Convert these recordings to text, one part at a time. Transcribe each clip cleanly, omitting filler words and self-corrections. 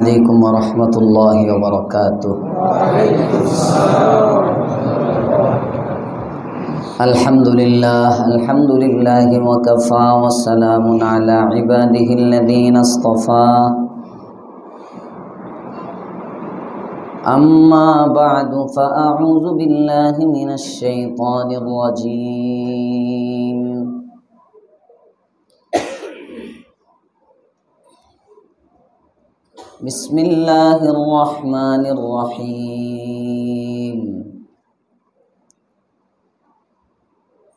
عليكم ورحمة الله وبركاته. الحمد لله وكفى وسلام على عباده الذين اصطفى. أما بعد فأعوذ بالله من الشيطان الرجيم. بسم الله الرحمن الرحيم.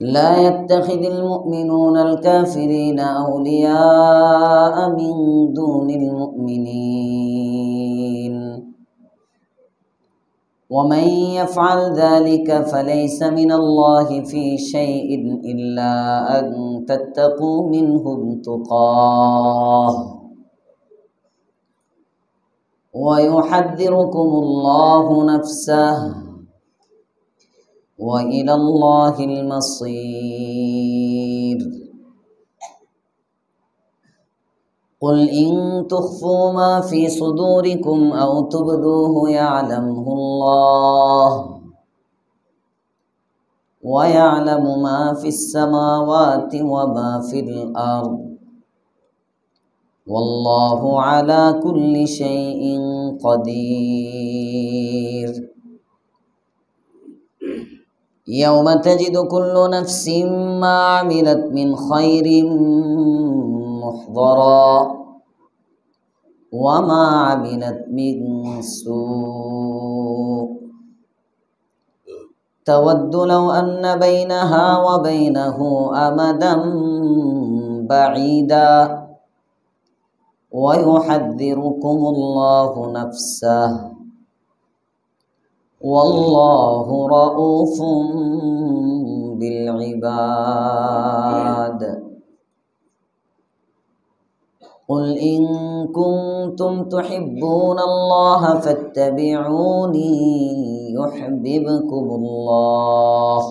لا يتخذ المؤمنون الكافرين أولياء من دون المؤمنين ومن يفعل ذلك فليس من الله في شيء إلا أن تتقوا منهم تقاه ويحذركم الله نفسه وإلى الله المصير. قل إن تخفوا ما في صدوركم أو تبدوه يعلمه الله ويعلم ما في السماوات وما في الأرض والله على كل شيء قدير. يوم تجد كل نفس ما عملت من خير محضرا وما عملت من سوء تود لو أن بينها وبينه أمدا بعيدا ويحذركم الله نفسه والله رؤوف بالعباد. قل إن كنتم تحبون الله فاتبعوني يحببكم الله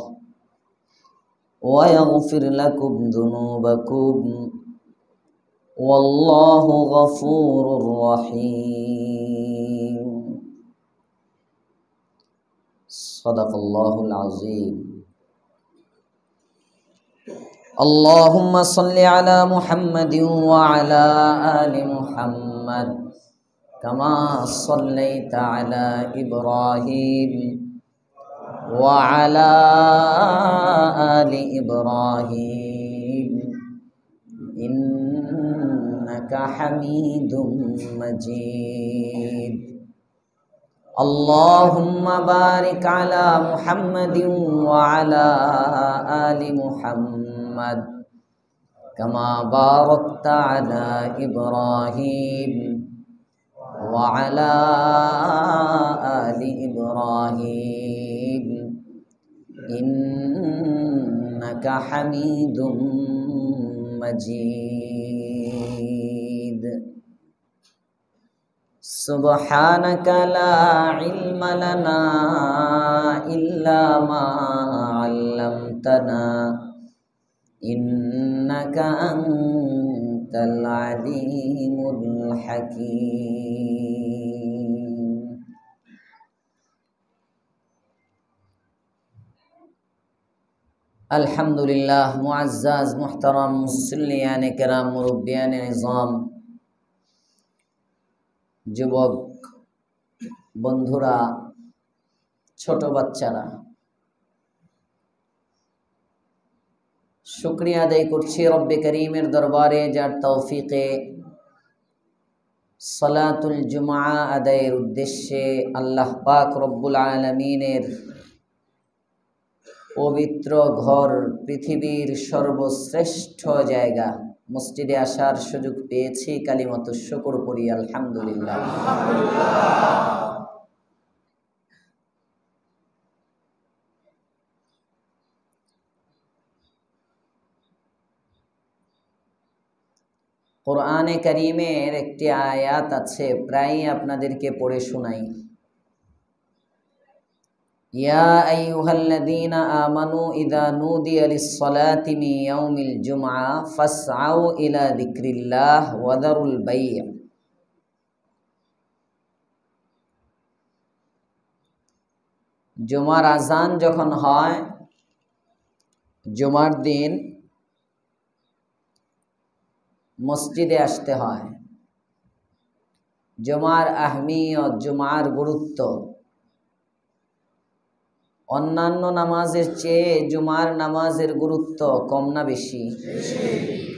ويغفر لكم ذنوبكم والله غفور رحيم. صدق الله العظيم. اللهم صل على محمد وعلى آل محمد كما صليت على إبراهيم وعلى آل إبراهيم إنك حميد مجيد. اللهم بارك على محمد وعلى آل محمد كما باركت على إبراهيم وعلى آل إبراهيم إنك حميد مجيد. سبحانك لا علم لنا إلا ما علمتنا إنك أنت العليم الحكيم. الحمد لله معزز محترم মুসল্লিয়ানে কেরাম মুরব্বিয়ানে নিজাম যুবক বন্ধুরা ছোট বাচ্চারা শুকরিয়া আদায় করছি রব্বে করিমের দরবারে যার তৌফিকে সালাতুল জুমআ আদায়ের উদ্দেশ্যে আল্লাহ পাক রব্বুল আলামিনের পবিত্র ঘর পৃথিবীর সর্বশ্রেষ্ঠ জায়গা মসজিদে আসার সুযোগ পেয়েছি। কালিমাতু শুকর করি আলহামদুলিল্লাহ। কোরআনে কারীমের একটি আয়াত আছে, প্রায় আপনাদেরকে পড়ে শোনাই। ইয়া আইয়ুহাল্লাযীনা আমানু ইযা নুদিয়া লিস-সালাতি মিন ইয়াউমিল জুমআ ফাসআউ ইলা যিকরিল্লাহ ওয়া যারুল বাই'। জুমার আজান যখন হয়, জুমার দিন মসজিদে আসতে হয়। জুমার আহমিয়ত, জুমার গুরুত্ব অন্যান্য নামাজের চেয়ে জুমার নামাজের গুরুত্ব কম না বেশি?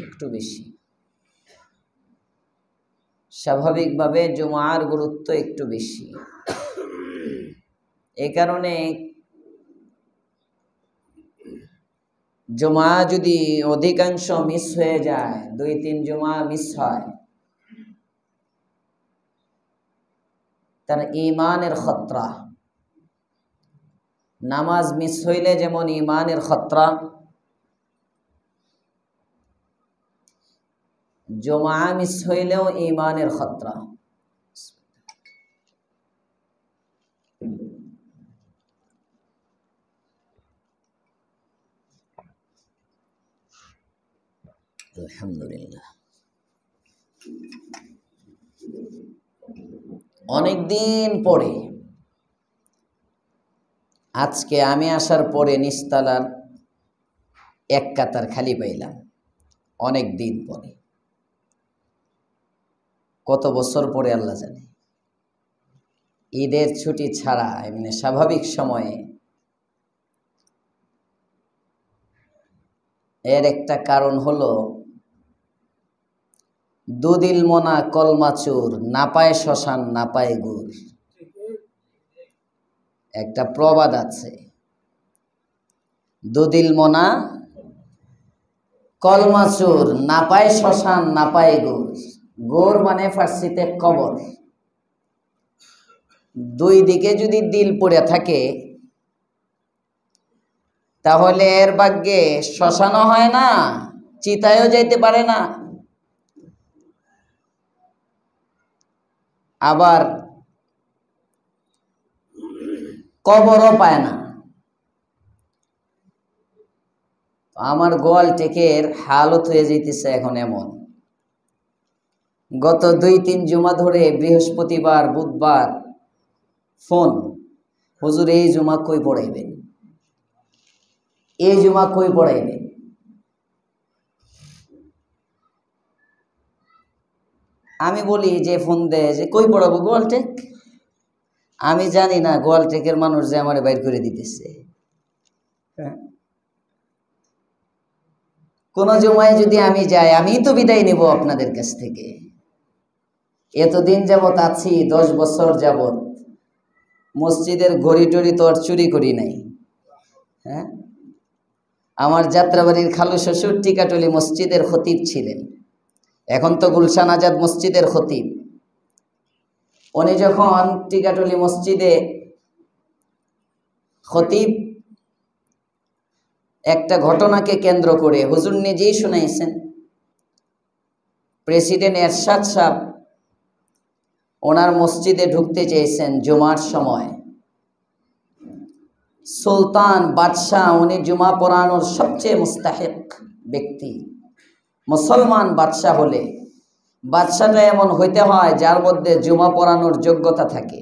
একটু বেশি। স্বাভাবিকভাবে জুমার গুরুত্ব একটু বেশি। এই কারণে জুমা যদি অধিকাংশ মিস হয়ে যায়, 2-3 জুমা মিস হয়, তার ঈমানের খতরা। নামাজ মিস হইলে যেমন ঈমানের খতরা, জুমা মিস হইলেও ঈমানের খতরা। আলহামদুলিল্লাহ। অনেকদিন পরে আজকে আমি আসার পরে নিস্তালার এক কাতার খালি পাইলাম। অনেক দিন পরে, কত বছর পরে আল্লাহ জানে। ঈদের ছুটি ছাড়া এমনি স্বাভাবিক সময়ে এর একটা কারণ হলো দুদিল মোনা কলমাচুর, না পায় শ্মশান না পায় গুড়। একটা প্রবাদ আছে, দুদিল মোনা কলমাচুর, না পায় শ্মশান না পায় গুড়। গুড় মানে ফার্সিতে কবর। দুই দিকে যদি দিল পড়ে থাকে তাহলে এর ভাগ্যে শ্মশানও হয় না, চিতায়ও যাইতে পারে না, আবার কবরও পায় না। আমার গোয়াল টেকের হালত হয়ে যাইতেছে এখন এমন। গত 2-3 জুমা ধরে বৃহস্পতিবার বুধবার ফোন, হুজুর এই জুমা কই পড়াইবেন, এই জুমা কই পড়াইবেন। আমি বলি যে ফোন দেয় যে কই পড়াবো গোয়ালটেক। আমি জানি না গোয়ালটেকের মানুষ যে আমার বাইর করে দিতেছে। কোন জুমায় যদি আমি যাই, আমি তো বিদায় নেব আপনাদের কাছ থেকে। এতদিন যাবত আছি, 10 বছর যাবত মসজিদের ঘড়ি টড়ি তো আর চুরি করি নাই। হ্যাঁ, আমার যাত্রাবাড়ির খালু শ্বশুর টিকাটলি মসজিদের খতিব ছিলেন, এখন তো গুলশান আজাদ মসজিদের খতিব। উনি যখন টিকাটলি মসজিদে খতিব, একটা ঘটনাকে কেন্দ্র করে হুজুর নিজেই শুনাইছেন। প্রেসিডেন্ট এরশাদ সাহেব ওনার মসজিদে ঢুকতে চেয়েছেন জুমার সময়। সুলতান বাদশাহ, উনি জুমা পড়ানোর সবচেয়ে মুস্তাহিক ব্যক্তি। মুসলমান বাদশাহ হলে বাদশাটা এমন হইতে হয় যার মধ্যে জুমা পড়ানোর যোগ্যতা থাকে।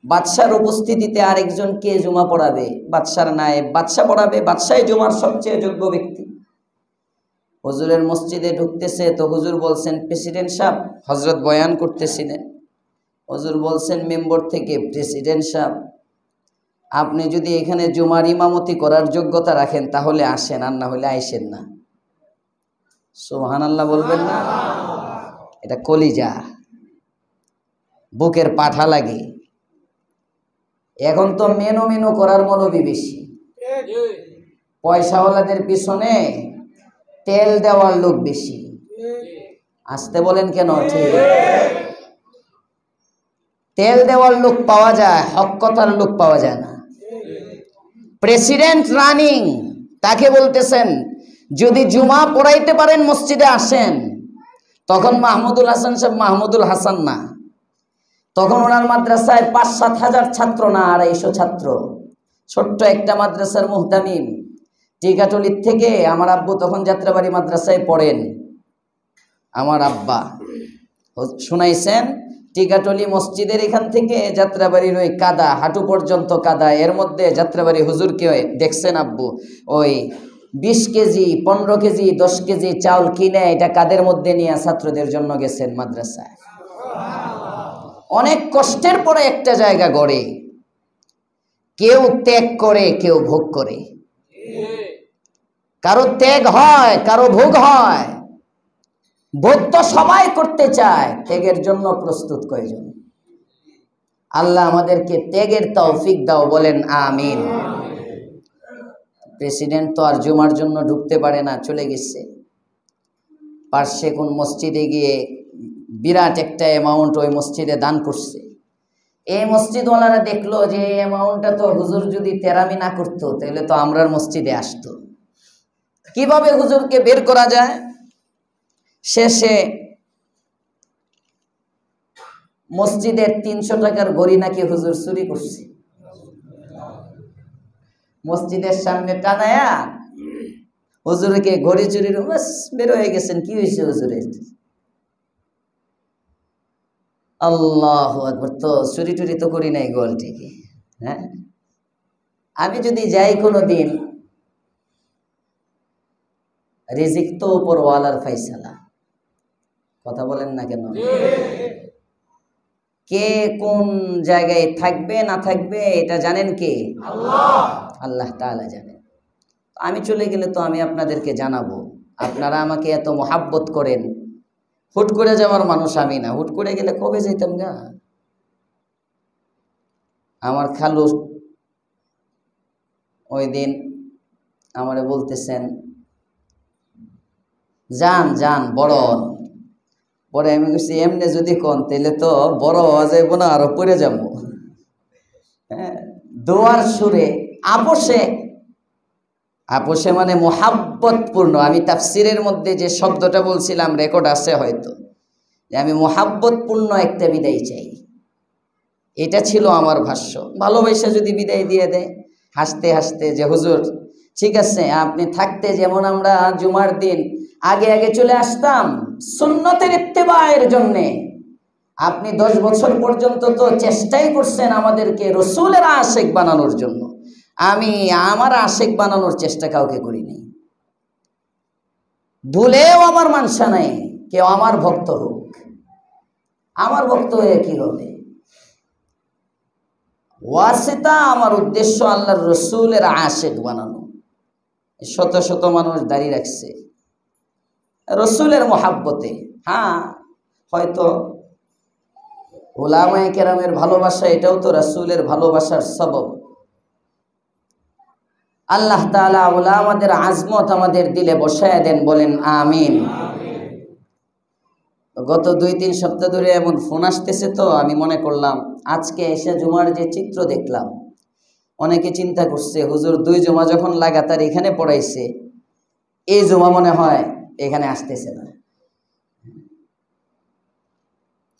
বাদশার উপস্থিতিতে আরেকজনকে জুমা পড়াবে, বাদশার নায়েব বাদশা পড়াবে, বাদশাই জুমার সবচেয়ে যোগ্য ব্যক্তি। হুজুরের মসজিদে ঢুকতেছে তো হুজুর বলছেন, প্রেসিডেন্ট সাহেব, হজরত বয়ান করতেছিলেন। হুজুর বলছেন মেম্বর থেকে, প্রেসিডেন্ট সাহেব আপনি যদি এখানে জুমার ইমামতি করার যোগ্যতা রাখেন তাহলে আসেন, আর না হলে আইসেন না। সুবহানাল্লাহ বলবেন না? এটা কলিজা, বুকের পাঠা লাগে। এখন তো মেনু মেনু করার মৌলবি বেশি, পয়সাওয়ালাদের পিছনে তেল দেওয়ার লোক বেশি। আসতে বলেন কেন? ঠিক, তেল দেওয়ার লোক পাওয়া যায়, হক কথার লোক পাওয়া যায় না। প্রেসিডেন্ট রানিং, তাকে বলতেছেন যদি জুমা পড়াইতে পারেন মসজিদে আসেন। তখন মাহমুদুল হাসান সাহেব মাহমুদুল হাসান না, তখন ওনার মাদ্রাসায় 5-7 হাজার ছাত্র না, 250 ছাত্র, ছোট্ট একটা মাদ্রাসার মুহতামিম। টিকাটলির থেকে আমার আব্বু তখন যাত্রাবাড়ি মাদ্রাসায় পড়েন। আমার আব্বা শুনাইছেন টিকাটলি মসজিদের এখান থেকে যাত্রাবাড়ির ওই কাদা, হাঁটু পর্যন্ত কাদা, এর মধ্যে যাত্রাবাড়ি হুজুরকে দেখছেন আব্বু ওই 20 কেজি 15 কেজি 10 কেজি চাউল কিনে এটা কাদের মধ্যে নিয়ে ছাত্রদের জন্য গেছেন মাদ্রাসায়। অনেক কষ্টের পরে একটা জায়গা গড়ে, কেউ ত্যাগ করে, কেউ ভোগ করে। কারো ত্যাগ হয়, কারো ভোগ হয়। ভোগ তো সবাই করতে চায়, ত্যাগের জন্য প্রস্তুত কয়জন? আল্লাহ আমাদেরকে ত্যাগের তৌফিক দাও, বলেন আমিন। প্রেসিডেন্ট তো আর জুমার জন্য ঢুকতে পারে না, চলে গেছে পার্শ্বে কোন মসজিদে গিয়ে বিরাট একটা অ্যামাউন্ট ওই মসজিদে দান করছে। এই মসজিদওয়ালারা দেখলো যে এই অ্যামাউন্টটা তো হুজুর যদি তেরামি না করতো তাহলে তো আমরার মসজিদে আসতো, কিভাবে হুজুরকে বের করা যায়। শেষে মসজিদের 300 টাকার ঘড়ি নাকি হুজুর চুরি করছে, মসজিদের সামনে টানায়া হুজুরকে ঘড়ি চুরির বাস বের হয়ে গেছেন। কি হয়েছে হুজুরের? আল্লাহু আকবার। তো চুরি টুরি তো করি নাই গোল ঠিকই। হ্যাঁ, আমি যদি যাই কোনো দিন, রিজিক তো উপরওয়ালার ফাইসালা। কথা বলেন না কেন? কে কোন জায়গায় থাকবে না থাকবে এটা জানেন কে? আল্লাহ। আল্লাহ তাআলা জানেন। আমি চলে গেলে তো আমি আপনাদেরকে জানাবো। আপনারা আমাকে এত মোহাব্বত করেন, হুট করে যাওয়ার মানুষ আমি না। হুট করে গেলে কবে যেতাম গা। আমার খালু ওই দিন আমারে বলতেছেন যান যান বড়। পরে আমি বলছি এমনি যদি কোন তাহলে তো বড় হওয়া যাইব না, আরো পড়ে যাবো। হ্যাঁ, দোয়ার সুরে আপোষে, আপোষে মানে মোহাব্বতপূর্ণ। আমি তাফসিরের মধ্যে যে শব্দটা বলছিলাম রেকর্ড আছে হয়তো, যে আমি মোহাব্বতপূর্ণ একটা বিদায় চাই, এটা ছিল আমার ভাষ্য। ভালোবাসা যদি বিদায় দিয়ে দেয় হাসতে হাসতে যে হুজুর ঠিক আছে আপনি থাকতে, যেমন আমরা জুমার দিন আগে আগে চলে আসতাম সুন্নতের ইত্তেবায়ের জন্যে, আপনি 10 বছর পর্যন্ত তো চেষ্টাই করছেন আমাদেরকে রসুলের আশেক বানানোর জন্য। আমি আমার আশেক বানানোর চেষ্টা কাউকে করিনি, ভুলেও আমার মানসা নাই কেউ আমার ভক্ত হোক। আমার ভক্ত হয়ে কি হবে? ওয়াসিতা, আমার উদ্দেশ্য আল্লাহর রসুলের আশেক বানানো। শত শত মানুষ দাঁড়িয়ে রাখছে রসুলের মোহাব্বতে। হ্যাঁ, হয়তো উলামায়ে কেরামের ভালোবাসা, এটাও তো রসুলের ভালোবাসার সবব। আল্লাহ তাআলা উলামাদের আজমত আমাদের দিলে বসায় দেন, বলেন আমিন। গত 2-3 সপ্তাহ ধরে এমন ফোন আসতেছে, তো আমি মনে করলাম আজকে এসে জুমার যে চিত্র দেখলাম, অনেকে চিন্তা করছে হুজুর 2 জুমা যখন লাগাতার এখানে পড়াইছে, এই জুমা মনে হয় এখানে আসতেছে না।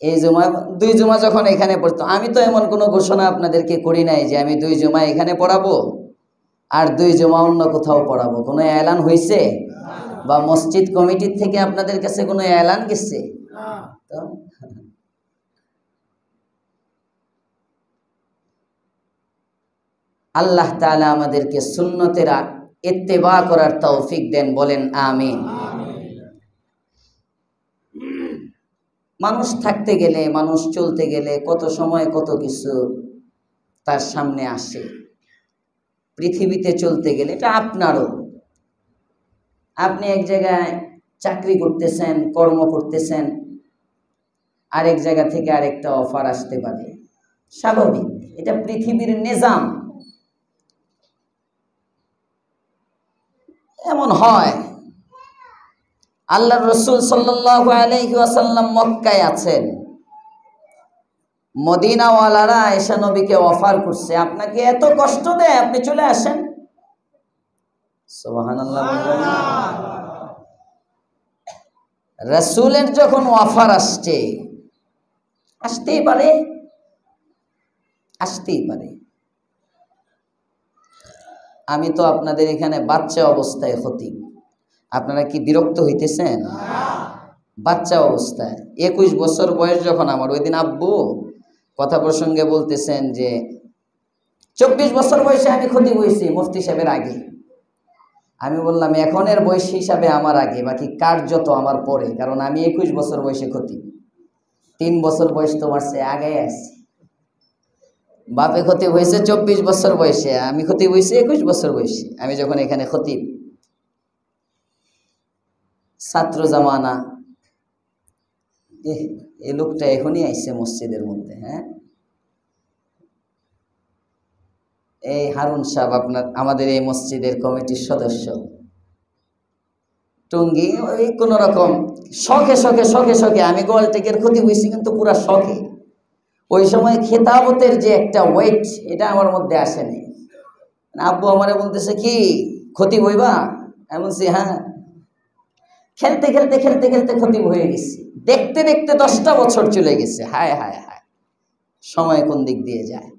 এই জুমা 2 জুমা যখন এখানে পড়তো, আমি তো এমন কোনো ঘোষণা আপনাদেরকে করি নাই যে আমি 2 জুমা এখানে পড়াবো আর 2 জুমা অন্য কোথাও পড়াবো। কোনো এলান হয়েছে? বা মসজিদ কমিটির থেকে আপনাদের কাছে কোনো এলান গেছে? তো আল্লাহ তাআলা আমাদেরকে সুন্নতের ইত্তেবা করার তৌফিক দেন, বলেন আমিন। মানুষ থাকতে গেলে, মানুষ চলতে গেলে কত সময় কত কিছু তার সামনে আসে। পৃথিবীতে চলতে গেলে এটা আপনারও, আপনি এক জায়গায় চাকরি করতেছেন, কর্ম করতেছেন, আরেক জায়গা থেকে আরেকটা অফার আসতে পারে, স্বাভাবিক, এটা পৃথিবীর নিজাম। এমন হয়। আল্লাহর রাসূল সাল্লাল্লাহু আলাইহি ওয়াসাল্লাম মক্কায় আছেন, মদিনাওয়ালারা এসে নবীকে অফার করছে আপনাকে এত কষ্ট দেয়, আপনি চলে আসেন। সুবহানাল্লাহ। রাসূলের যখন অফার আসছে, আসতেই পারে, আসতেই পারে। আমি তো আপনাদের এখানে বাচ্চা অবস্থায় খতিব, আপনারা কি বিরক্ত হইতেছেন? বাচ্চা অবস্থায় 21 বছর বয়স যখন আমার, ওই দিন আব্বু কথা প্রসঙ্গে বলতেছেন যে 24 বছর বয়সে আমি খতিব হয়েছি মুফতি সাহেবের আগে। আমি বললাম এখনের বয়স হিসাবে আমার আগে, বাকি কার্যত আমার পরে, কারণ আমি 21 বছর বয়সে খতিব। 3 বছর বয়স তোমার চেয়ে আগে আসছি। বাপে খতিব হয়েছে 24 বছর বয়সে, আমি খতিব হয়েছি 21 বছর বয়সে। আমি যখন এখানে খতিব, ছাত্র জামানা, এই লোকটা এখনই আইছে মসজিদের মধ্যে। হ্যাঁ, এই হারুন সাহেব, আপনার আমাদের এই মসজিদের কমিটির সদস্য। টুঙ্গি ওই কোনো রকম শখে শখে শখে শখে, আমি গোয়ালটেকের খতিব হয়েছি কিন্তু পুরা শখে। ওই সময় খেতাবতের যে একটা ওয়েট, এটা আমার মধ্যে আসেনি। আব্বু আমারে বলতেছে কি খতিব হইবা? আমি বলছি হ্যাঁ। খেলতে খেলতে খেলতে খেলতে খতিব হয়ে গেছি। দেখতে দেখতে 10টা বছর চলে গেছে। হায় হায় হায়, সময় কোন দিক দিয়ে যায়।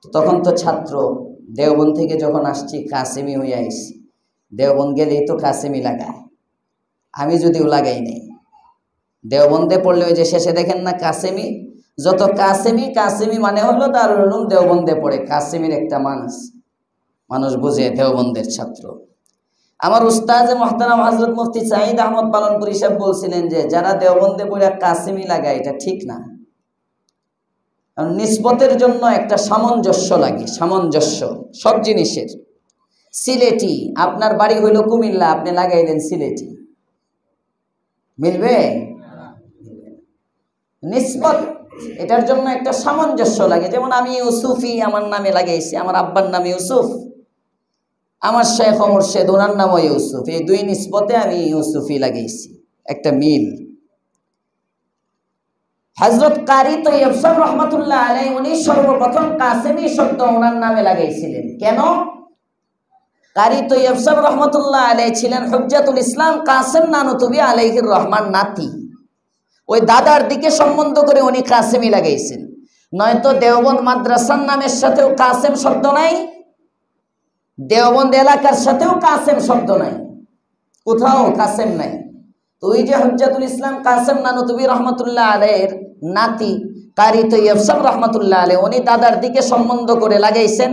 তখন তো ছাত্র, দেওবন্দ থেকে যখন আসছি কাসেমি হয়ে আইসি। দেওবন্দ গেলেই তো কাসেমি লাগায়, আমি যদিও লাগাই নাই। দেওবন্দে পড়লে ওই যে শেষে দেখেন না কাসেমি, যত কাসেমি, কাসেমি মানে হলো দারুল উলুম দেওবন্দে পড়ে। কাসেমির একটা মানুষ বুঝে দেওবন্দের ছাত্র। আমার উস্তাদ মুহতারাম হযরত মুফতি সাঈদ আহমদ পালনপুরি সাহেব বলছিলেন যে যারা দেওবন্দে পড়ে কাসেমি লাগায় এটা ঠিক না। কারণ নিসবতের জন্য একটা সামঞ্জস্য লাগে, সামঞ্জস্য সব জিনিসের। সিলেটি, আপনার বাড়ি হইল কুমিল্লা, আপনি লাগাইলেন সিলেটি, মিলবে? নিসবত, এটার জন্য একটা সামঞ্জস্য লাগে। যেমন আমি ইউসুফি আমার নামে লাগাইছি, আমার আব্বার নাম ইউসুফ, আমার শেখ মুর্শেদ ওনার নামও ইউসুফ, এই দুই নিসবতে আমি ইউসুফি লাগাইছি, একটা মিল। হযরত কারি তৈয়ব সাহেব রহমাতুল্লাহ আলাইহি উনি সর্বপ্রথম কাসেমি শব্দ ওনার নামে লাগাইছিলেন। কেন? কারি তৈয়ব সাহেব রহমাতুল্লাহ আলাইহি ছিলেন হুজ্জাতুল ইসলাম কাসেম নানুতুবি আলাইহির রহমান নাতি। ওই দাদার দিকে সম্বন্ধ করে উনি কাসেমি লাগাইছেন। নয়তো দেওবন্দ মাদ্রাসার নামের সাথেও কাসেম শব্দ নাই, দেওবন্দ এলাকার সাথেও কাসেম শব্দ নাই, কোথাও কাসেম নাই। তো ওই যে হুজ্জাতুল ইসলাম কাসেম নানুতুবি রহমাতুল্লাহ আলাইহির নাতি কারি তৈয়ব সাহেব রহমাতুল্লাহ আলাইহি, উনি দাদার দিকে সম্বন্ধ করে লাগাইছেন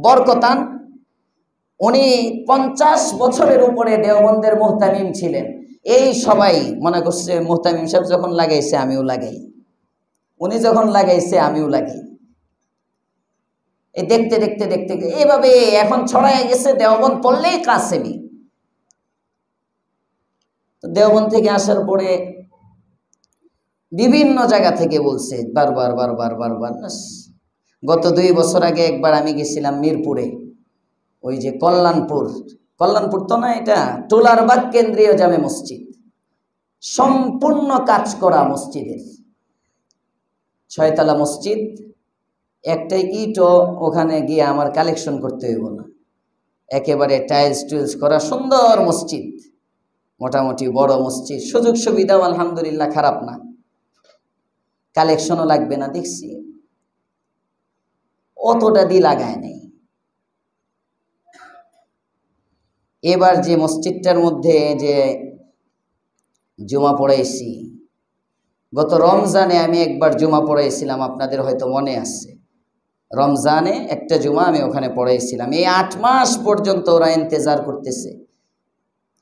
বরকতান। উনি 50 বছরের উপরে দেওবন্দের মুহতামিম ছিলেন। এই সবাই মনে করছে মুহতামিম সাহেব যখন লাগাইছে আমিও লাগাই, উনি যখন লাগাইছে আমিও লাগাই। এই দেখতে দেখতে দেখতে এইভাবে এখন ছড়ায় গেছে দেওবন্দ পড়লেই কাসেমি। তো দেওবন্দ থেকে আসার পরে বিভিন্ন জায়গা থেকে বলছে বারবার বারবার বারবার। গত 2 বছর আগে একবার আমি গেছিলাম মিরপুরে, ওই যে কল্যাণপুর তো না, এটা টোলারবাগ কেন্দ্রীয় জামে মসজিদ, সম্পূর্ণ কাজ করা মসজিদের, 6 তলা মসজিদ। একটা ইটও ওখানে গিয়ে আমার কালেকশন করতে হইব না, একেবারে টাইলস টুইলস করা সুন্দর মসজিদ, মোটামুটি বড় মসজিদ, সুযোগ সুবিধাও আলহামদুলিল্লাহ খারাপ না, কালেকশনও লাগবে না। দেখছি অতটা দিয়ে লাগায় নেই। এবার যে মসজিদটার মধ্যে যে জুমা পড়াইছি, গত রমজানে আমি একবার জুমা পড়াইছিলাম, আপনাদের হয়তো মনে আছে। রমজানে একটা জুমা আমি ওখানে পড়াইছিলাম। এই 8 মাস পর্যন্ত ওরা ইন্তজার করতেছে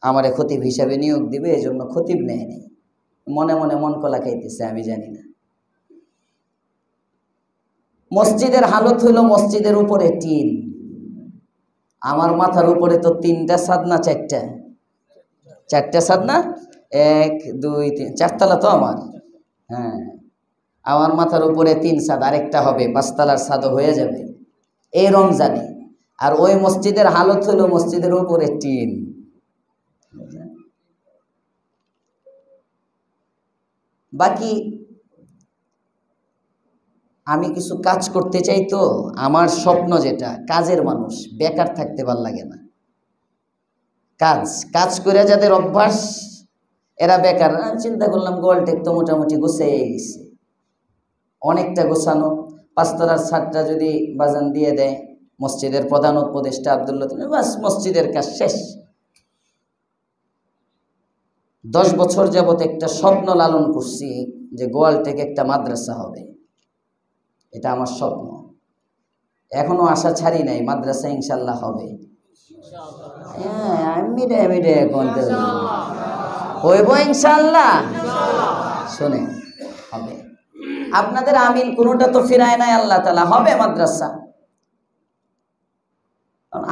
আমারে খতিব হিসাবে নিয়োগ দিবে, এই জন্য খতিব নেয় নেই, মনে মনে মন কলা খাইতেছে, আমি জানি না। মসজিদের হালত হইল মসজিদের উপরে টিন, আমার মাথার উপরে তো 3টা ছাদ না 4টা ছাদ না, 1 2 3 4 তলা তো আমার। হ্যাঁ, আমার মাথার উপরে 3 ছাদ, আরেকটা হবে 5 তলার ছাদও হয়ে যাবে এই রমজানে। আর ওই মসজিদের হালত হইল মসজিদের উপরে টিন। বাকি আমি কিছু কাজ করতে চাই, তো আমার স্বপ্ন যেটা, কাজের মানুষ, বেকার থাকতে ভাল লাগে না। কাজ করে যাদের অভ্যাস, এরা বেকার। আমি চিন্তা করলাম গোয়ালটেক তো মোটামুটি গুছিয়ে গেছে, অনেকটা গোছানো। 5 তলার ছাদটা যদি বাজান দিয়ে দেয় মসজিদের প্রধান উপদেষ্টা আব্দুল্লাহ, বাস মসজিদের কাজ শেষ। 10 বছর যাবত একটা স্বপ্ন লালন করছি যে গোয়ালটেকে একটা মাদ্রাসা হবে, এটা আমার স্বপ্ন। এখনো আশা ছাড়ি নাই, মাদ্রাসা ইনশাল্লাহ হবে। হ্যাঁ, আমি হইব ইনশাল্লাহ। শুনে হবে, আপনাদের আমিন কোনোটা তো ফিরায় নাই আল্লাহ তাআলা, হবে মাদ্রাসা।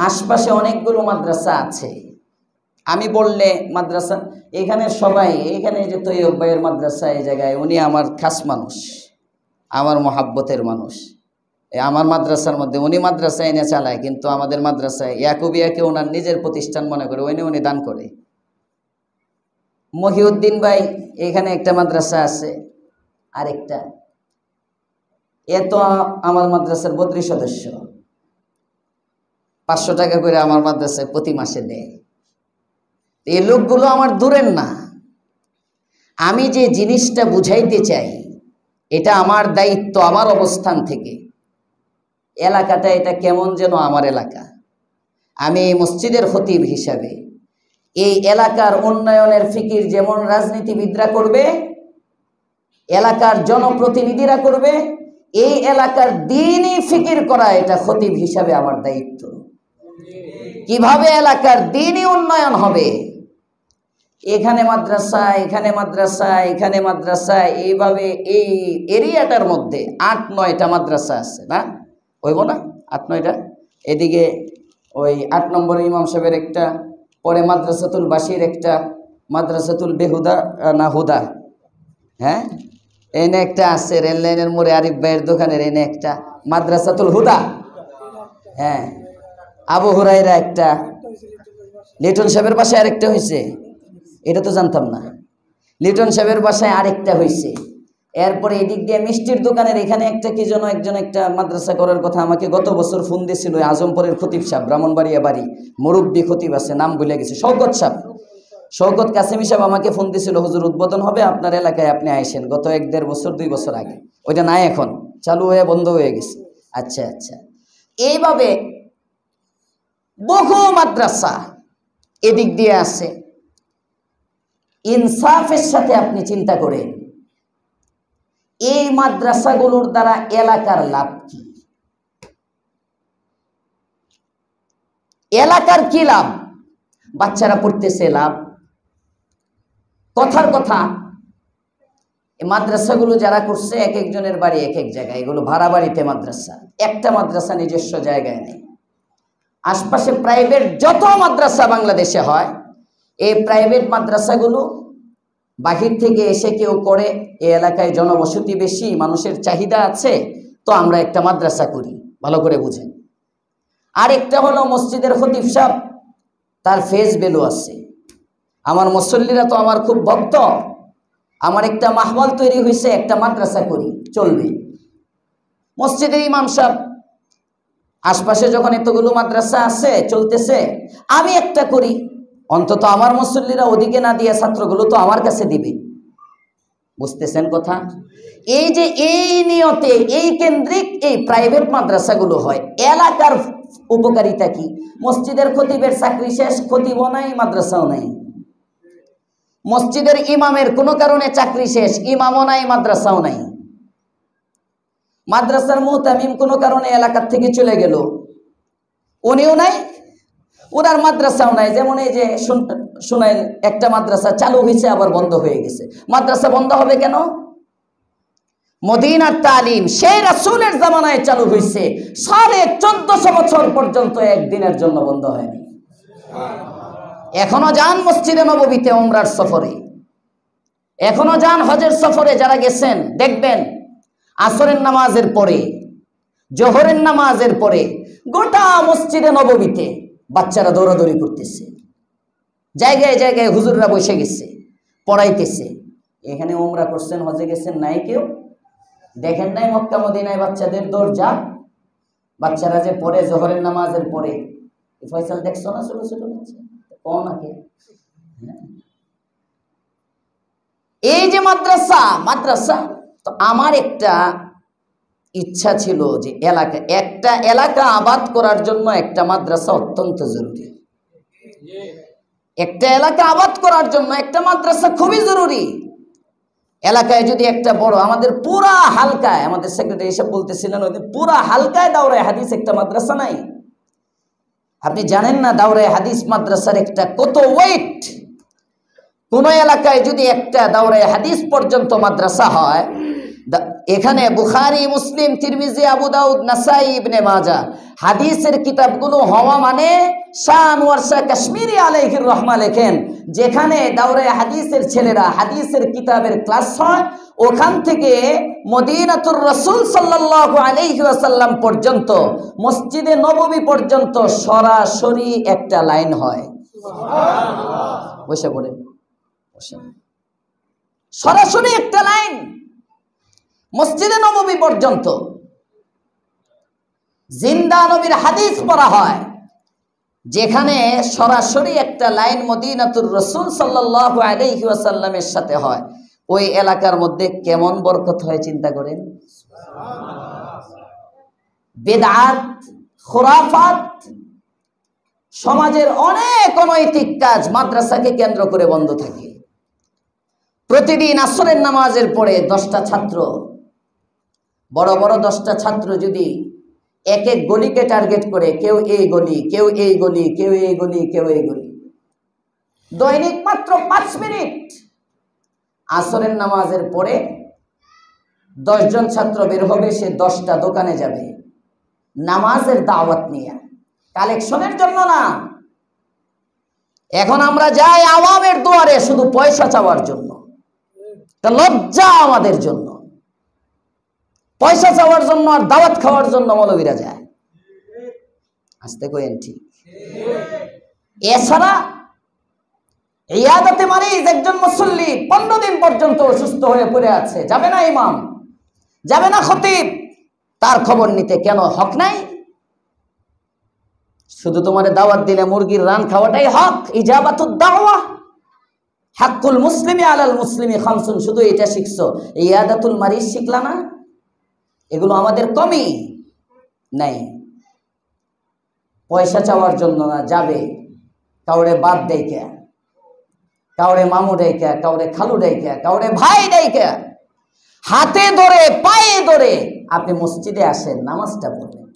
আশপাশে অনেকগুলো মাদ্রাসা আছে, আমি বললে মাদ্রাসা এখানে সবাই, এখানে যে তৈয়ব ভাইয়ের মাদ্রাসা এই জায়গায়, উনি আমার খাস মানুষ, আমার মহাব্বতের মানুষ। আমার মাদ্রাসার মধ্যে উনি মাদ্রাসা এনে চালায়, কিন্তু আমাদের মাদ্রাসায় ইয়াকুবিয়াকে ওনার নিজের প্রতিষ্ঠান মনে করে উনি দান করে। মহিউদ্দিন ভাই এখানে একটা মাদ্রাসা আছে, আরেকটা এ তো আমার মাদ্রাসার 32 সদস্য, 500 টাকা করে আমার মাদ্রাসায় প্রতি মাসে দেয়। এই লোকগুলো আমার দূরের না। আমি যে জিনিসটা বুঝাইতে চাই, এটা আমার দায়িত্ব, আমার অবস্থান থেকে। এলাকাটা এটা কেমন যেন আমার এলাকা, আমি মসজিদের খতিব হিসাবে এই এলাকার উন্নয়নের ফিকির যেমন রাজনীতিবিদরা করবে, এলাকার জনপ্রতিনিধিরা করবে, এই এলাকার দ্বীনি ফিকির করা এটা খতিব হিসাবে আমার দায়িত্ব। কিভাবে এলাকার দ্বীনি উন্নয়ন হবে, এখানে মাদ্রাসা, এখানে মাদ্রাসা, এখানে মাদ্রাসা, এইভাবে এই এরিয়াটার মধ্যে 8-9টা মাদ্রাসা আছে না, হইব না 8-9টা। এদিকে ওই 8 নম্বর ইমাম সাহেবের একটা, পরে মাদ্রাসাতুল বাশির একটা, মাদ্রাসাতুল বেহুদা না হুদা, হ্যাঁ এনে একটা আছে, রেল লাইনের মোড়ে আরিফ ভাইয়ের দোকানের এনে একটা মাদ্রাসাতুল হুদা, হ্যাঁ আবু হুরাইরা একটা, লিটন সাহেবের বাসায় আরেকটা হয়েছে, এটা তো জানতাম না, লিটন সাহেবের বাসায় আরেকটা হয়েছে। এরপরে এদিক দিয়ে মিষ্টির দোকানের এখানে একটা কি যেন একজন একটা মাদ্রাসা করার কথা আমাকে গত বছর ফোন দিয়েছিল, আজমপুরের খতিব সাহেব, ব্রাহ্মণবাড়িয়া বাড়ি, মুরব্বী খতিব আছে, নাম ভুলে গেছে, শওকত সাহেব, শওকত কাসেমি সাহেব আমাকে ফোন দিয়েছিল, হুজুর উদ্বোধন হবে আপনার এলাকায়, আপনি আইসেন। গত 1-1.5 বছর 2 বছর আগে, ওইটা নাই, এখন চালু হয়ে বন্ধ হয়ে গেছে। আচ্ছা আচ্ছা, এইভাবে বহু মাদ্রাসা এদিক দিয়ে আছে। ইনসাফের সাথে আপনি চিন্তা করেন, এই মাদ্রাসাগুলোর দ্বারা এলাকার লাভ কি, এলাকার কি লাভ? বাচ্চারা পড়তেছে, লাভ। কথার কথা, এই মাদ্রাসাগুলো যারা করছে এক একজনের বাড়ি এক এক জায়গায়, এগুলো ভাড়া বাড়িতে মাদ্রাসা, একটা মাদ্রাসা নিজস্ব জায়গায় নেই। আশপাশে প্রাইভেট যত মাদ্রাসা বাংলাদেশে হয়, এই প্রাইভেট মাদ্রাসাগুলো বাহির থেকে এসে কেউ করে, এই এলাকায় জনবসতি বেশি, মানুষের চাহিদা আছে, তো আমরা একটা মাদ্রাসা করি, ভালো করে বুঝেন। আর একটা হলো মসজিদের খতিব সাহেব, তার ফেস ভ্যালু আছে, আমার মুসল্লিরা তো আমার খুব ভক্ত, আমার একটা মাহওয়াল তৈরি হয়েছে, একটা মাদ্রাসা করি, চলবে। মসজিদের ইমাম সাহেব, আশপাশে যখন এতগুলো মাদ্রাসা আছে চলতেছে, আমি একটা করি, অন্তত আমার মুসল্লিরা ওদিকে না দিয়ে ছাত্রগুলো তো আমার কাছে দিবে। বুঝতেছেন কথা? এই যে এই নিয়তে, এই কেন্দ্রিক এই প্রাইভেট মাদ্রাসাগুলো হয়, এলাকার উপকারিতা কি? মসজিদের খতিবের চাকরি শেষ, খতিবও নাই, মাদ্রাসাও নাই। মসজিদের ইমামের কোনো কারণে চাকরি শেষ, ইমামও নাই, মাদ্রাসাও নাই। মাদ্রাসার মুহতামিম কোনো কারণে এলাকার থেকে চলে গেল, উনিও নাই, ওনার মাদ্রাসাও নাই। যেমন এই যে শুনাইল, একটা মাদ্রাসা চালু হয়েছে আবার বন্ধ হয়ে গেছে। মাদ্রাসা বন্ধ হবে কেন? মদিনার তালিম সেই রাসূলের জামানায় চালু হয়েছে, 1450 বছর পর্যন্ত একদিনের জন্য বন্ধ হয়নি। এখনো যান মসজিদে নববীতে উমরার সফরে, এখনো যান হজের সফরে, যারা গেছেন দেখবেন আসরের নামাজের পরে, জোহরের নামাজের পরে গোটা মসজিদে নববীতে বাচ্চারা দৌড়াদৌড়ি করতেছে, জায়গায় জায়গায় হুজুররা বসে গেছে, পড়াইতেছে। এখানে উমরা করছেন, হজে গেছেন, নাই কেউ দেখেন নাই? মক্কা মদিনায় বাচ্চাদের দৌড়, যা বাচ্চারা যে পড়ে জোহরের নামাজের পরে, ফয়সাল দেখছো না? ছোট ছোট বাচ্চা, নাকি? এই যে মাদ্রাসা, মাদ্রাসা তো আমার একটা ইচ্ছা ছিল যে একটা এলাকা আবাদ করার জন্য একটা মাদ্রাসা অত্যন্ত জরুরি। একটা এলাকা আবাদ করার জন্য একটা মাদ্রাসা খুবই জরুরি। এলাকায় যদি একটা বড়, আমাদের পুরা হালকায়, আমাদের সেক্রেটারি হিসেবে বলতেছিলেন ওই পুরা হালকায় দাওরায়ে হাদিস একটা মাদ্রাসা নাই। আপনি জানেন না দাওরায়ে হাদিস মাদ্রাসার একটা কত ওয়েট। কোন এলাকায় যদি একটা দাওরায়ে হাদিস পর্যন্ত মাদ্রাসা হয়, এখানে বুখারী, মুসলিম, তিরমিজি, আবু দাউদ, নাসাই, ইবনে মাজাহ হাদিসের কিতাবগুলো হওয়া মানে শাহ আনোয়ার শাহ কাশ্মীরি আলাইহির রহমা লেখেন, যেখানে দাওরায়ে হাদিসের ছেলেরা হাদিসের কিতাবের ক্লাস হয়, ওখান থেকে মদিনাতুর রাসূল সাল্লাল্লাহু আলাইহি ওয়াসাল্লাম পর্যন্ত, মসজিদে নববী পর্যন্ত সরাসরি একটা লাইন হয়। সুবহানাল্লাহ। বসে পড়ে, বসে, সরাসরি একটা লাইন মসজিদে নববী পর্যন্ত জিন্দা নবীর হাদিস পড়া হয়, যেখানে সরাসরি একটা লাইন মদিনাতুর রাসূল সাল্লাল্লাহু আলাইহি ওয়াসাল্লামের সাথে হয়। ওই এলাকার মধ্যে কেমন বরকত হয় চিন্তা করেন। বিদআত, খুরাফাত, সমাজের অনেক অনৈতিক কাজ মাদ্রাসাকে কেন্দ্র করে বন্ধ থাকে। প্রতিদিন আসরের নামাজের পরে 10টা ছাত্র, বড় বড় 10টা ছাত্র যদি এক এক গলিকে টার্গেট করে, কেউ এই গলি, কেউ এই গলি, কেউ এই গলি, কেউ এই গলি, দৈনিক মাত্র 5 মিনিট আসরের নামাজের পরে 10 জন ছাত্র বের হবে, সে 10টা দোকানে যাবে নামাজের দাওয়াত নিয়ে, কালেকশনের জন্য না। এখন আমরা যাই আওয়ামের দুয়ারে শুধু পয়সা চাওয়ার জন্য। লজ্জা আমাদের জন্য, পয়সা চাওয়ার জন্য আর দাওয়াত খাওয়ার জন্য মৌলবীরা যায়। আসতে কইেন ঠিক। এছাড়া ইয়াদাতে মারিজ, একজন মুসল্লি 15 দিন পর্যন্ত অসুস্থ হয়ে পড়ে আছে, যাবে না ইমাম, যাবে না খতিব, তার খবর নিতে। কেন? হক নাই? শুধু তোমার দাওয়াত দিলে মুরগির রান খাওয়াটাই হক? ইজাবাতুদ দাওয়া, হাক্কুল মুসলিমি আলাল মুসলিমি খামসুন, শুধু এটা শিখছো, ইয়াদাতুল মারিজ শিখলা না? এগুলো আমাদের কমই নাই। পয়সা চাওয়ার জন্য না, যাবে কাউরে বাপ দেইকা, কাউরে মামু দেইকা, কাউরে খালু দেইকা, কাউরে ভাই দেইকা, হাতে ধরে পায়ে ধরে আপনি মসজিদে আসেন, নামাজটা পড়বেন।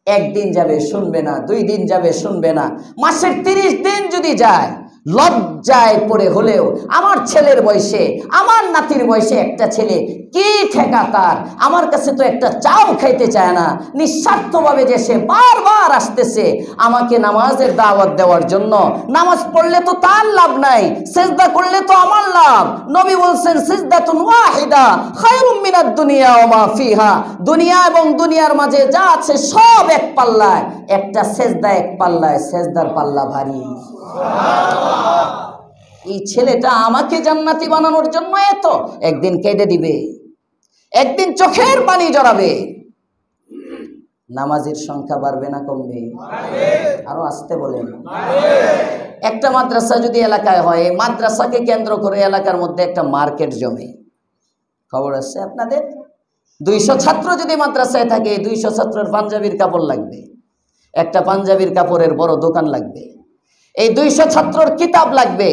একদিন যাবে শুনবে না, 2 দিন যাবে শুনবে না, মাসের 30 দিন যদি যায়, লজ্জায় পড়ে হলেও আমার ছেলের বয়সে, আমার নাতির বয়সে একটা ছেলে কি ঠেকা তার, আমার কাছে তো একটা চাও খাইতে চায় না, নিঃস্বার্থভাবে যে সে বারবার আসতেছে আমাকে নামাজের দাওয়াত দেওয়ার জন্য। নামাজ পড়লে তো তার লাভ নাই, সিজদা করলে তো আমার লাভ। নবী বলছেন সিজদাতুন ওয়াহিদা খায়রুম মিনাদ দুনিয়া ওয়া মা ফিহা, দুনিয়া এবং দুনিয়ার মাঝে যা আছে সব এক পাল্লায়, একটা সিজদা এক পাল্লায়, সিজদার পাল্লা ভারী। এই ছেলেটা আমাকে জান্নাতি বানানোর জন্য এত, একদিন কেঁদে দিবে, একদিন চোখের পানি জড়াবে। নামাজের সংখ্যা বাড়বে না কমবে? আরো আসতে বলেন। একটা মাদ্রাসা যদি এলাকায় হয়, এই মাদ্রাসাকে কেন্দ্র করে এলাকার মধ্যে একটা মার্কেট জমে। খবর আছে আপনাদের? 200 ছাত্র যদি মাদ্রাসায় থাকে, 200 ছাত্রের পাঞ্জাবির কাপড় লাগবে, একটা পাঞ্জাবির কাপড়ের বড় দোকান লাগবে। এই 200 ছাত্রর কিতাব লাগবে,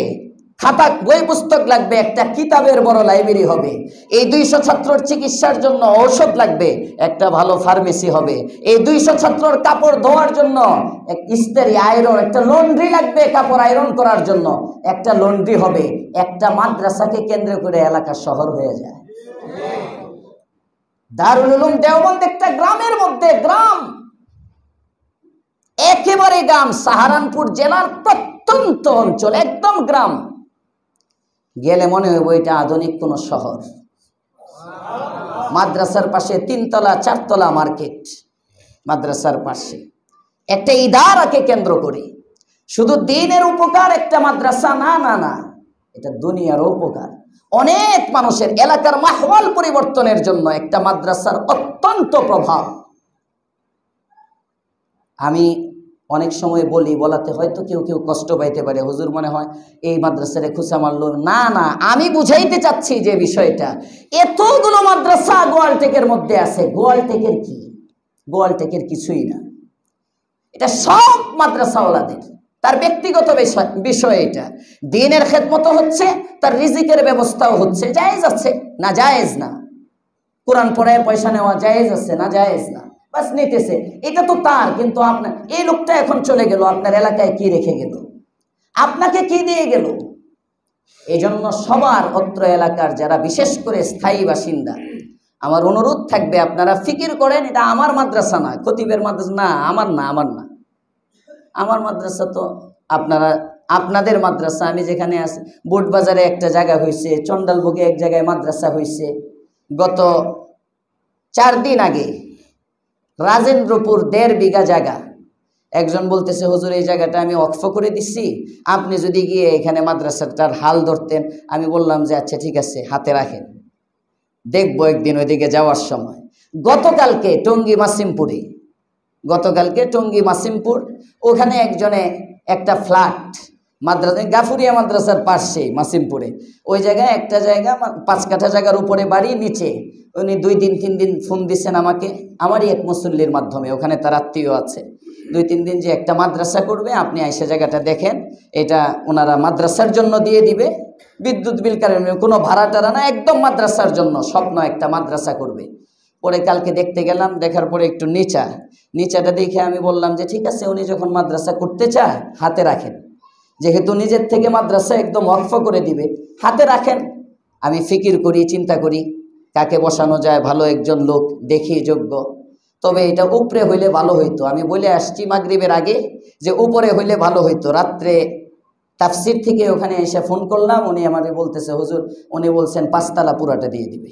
খাতা বই পুস্তক লাগবে, একটা কিতাবের বড় লাইব্রেরি হবে। এই 200 ছাত্রর চিকিৎসার জন্য ঔষধ লাগবে, একটা ভালো ফার্মেসি হবে। এই 200 ছাত্রর কাপড় ধোয়ার জন্য এক ইস্ত্রি আয়রন, একটা লন্ড্রি লাগবে, কাপড় আয়রন করার জন্য একটা লন্ড্রি হবে। একটা মাদ্রাসাকে কেন্দ্র করে এলাকা শহর হয়ে যায়। দারুল উলুম দেওবন্দ একটা গ্রামের মধ্যে, গ্রাম, একেবারে গ্রাম, সাহারানপুর জেলার প্রত্যন্ত অঞ্চল, একদম গ্রাম। গেলে মনে হবে এটা আধুনিক কোন শহর। মাদ্রাসার পাশে 3 তলা 4 তলা মার্কেট, মাদ্রাসার পাশে একটা ইদারাকে কেন্দ্র করে। শুধু দ্বীনের উপকার একটা মাদ্রাসা না, না না, এটা দুনিয়ার উপকার। অনেক মানুষের এলাকার মাহওয়াল পরিবর্তনের জন্য একটা মাদ্রাসার অত্যন্ত প্রভাব। আমি অনেক সময় বলি, বলাতে হয়তো কেউ কেউ কষ্ট পাইতে পারে, হুজুর মনে হয় এই মাদ্রাসারে খুঁচা মারলো। না না, আমি বুঝাইতে চাচ্ছি যে বিষয়টা, এতগুলো মাদ্রাসা গোয়ালটেকের মধ্যে আছে। গোয়ালটেকের কি? গোয়ালটেকের কিছুই না, এটা সব মাদ্রাসাওয়ালাদের। তার ব্যক্তিগত বিষয় এটা। দ্বীনের খেদমত হচ্ছে, তার রিজিকের ব্যবস্থাও হচ্ছে, জায়েজ আছে না জায়েজ না। কোরআন পড়ায় পয়সা নেওয়া জায়েজ আছে না জায়েজ না, বাস নিতেছে, এটা তো তার। কিন্তু আপনার এই লোকটা এখন চলে গেল, আপনার এলাকায় কি রেখে গেল, আপনাকে কি দিয়ে গেল? এই জন্য সবার অত্র এলাকার যারা বিশেষ করে স্থায়ী বাসিন্দা, আমার অনুরোধ থাকবে আপনারা ফিকির করেন, এটা আমার মাদ্রাসা না, খতিবের মাদ্রাসা না, আমার না, আমার মাদ্রাসা তো আপনাদের মাদ্রাসা। আমি যেখানে আছি, বোট বাজারে একটা জায়গা হয়েছে, চন্ডালভোগে এক জায়গায় মাদ্রাসা হয়েছে। গত 4 দিন আগে রাজেন্দ্রপুর 1.5 বিঘা জায়গা, একজন বলতেছে হুজুর এই জায়গাটা আমি ওয়াকফ করে দিচ্ছি, আপনি যদি গিয়ে এখানে মাদ্রাসাটার হাল ধরতেন। আমি বললাম যে আচ্ছা ঠিক আছে, হাতে রাখেন, দেখবো একদিন ওইদিকে যাওয়ার সময়। গতকালকে টঙ্গী মাসিমপুর ওখানে একজনে একটা ফ্ল্যাট, মাদ্রাসা গাফুরিয়া মাদ্রাসার পাশে মাসিমপুরে, ওই জায়গায় একটা জায়গা 5 কাঠা জায়গার উপরে বাড়ি, নিচে। উনি 2 দিন 3 দিন ফোন দিচ্ছেন আমাকে, আমারই এক মুসল্লির মাধ্যমে, ওখানে তার আত্মীয় আছে। 2-3 দিন যে একটা মাদ্রাসা করবে, আপনি আইসা জায়গাটা দেখেন, এটা ওনারা মাদ্রাসার জন্য দিয়ে দিবে, বিদ্যুৎ বিল কারণে কোনো ভাড়া টাড়া না, একদম মাদ্রাসার জন্য স্বপ্ন একটা মাদ্রাসা করবে। পরে কালকে দেখতে গেলাম, দেখার পরে একটু নিচাটা দেখে আমি বললাম যে ঠিক আছে, উনি যখন মাদ্রাসা করতে চায় হাতে রাখেন, যেহেতু নিজের থেকে মাদ্রাসা একদম ওয়াকফ করে দিবে, হাতে রাখেন। আমি ফিকির করি, চিন্তা করি কাকে বসানো যায়, ভালো একজন লোক দেখি যোগ্য। তবে এটা উপরে হইলে ভালো হইতো, আমি বলে আসছি মাগরিবের আগে যে উপরে হইলে ভালো হইতো। রাত্রে তাফসির থেকে ওখানে এসে ফোন করলাম, উনি আমাকে বলতেছে হুজুর, উনি বলছেন 5 তালা পুরাটা দিয়ে দিবে।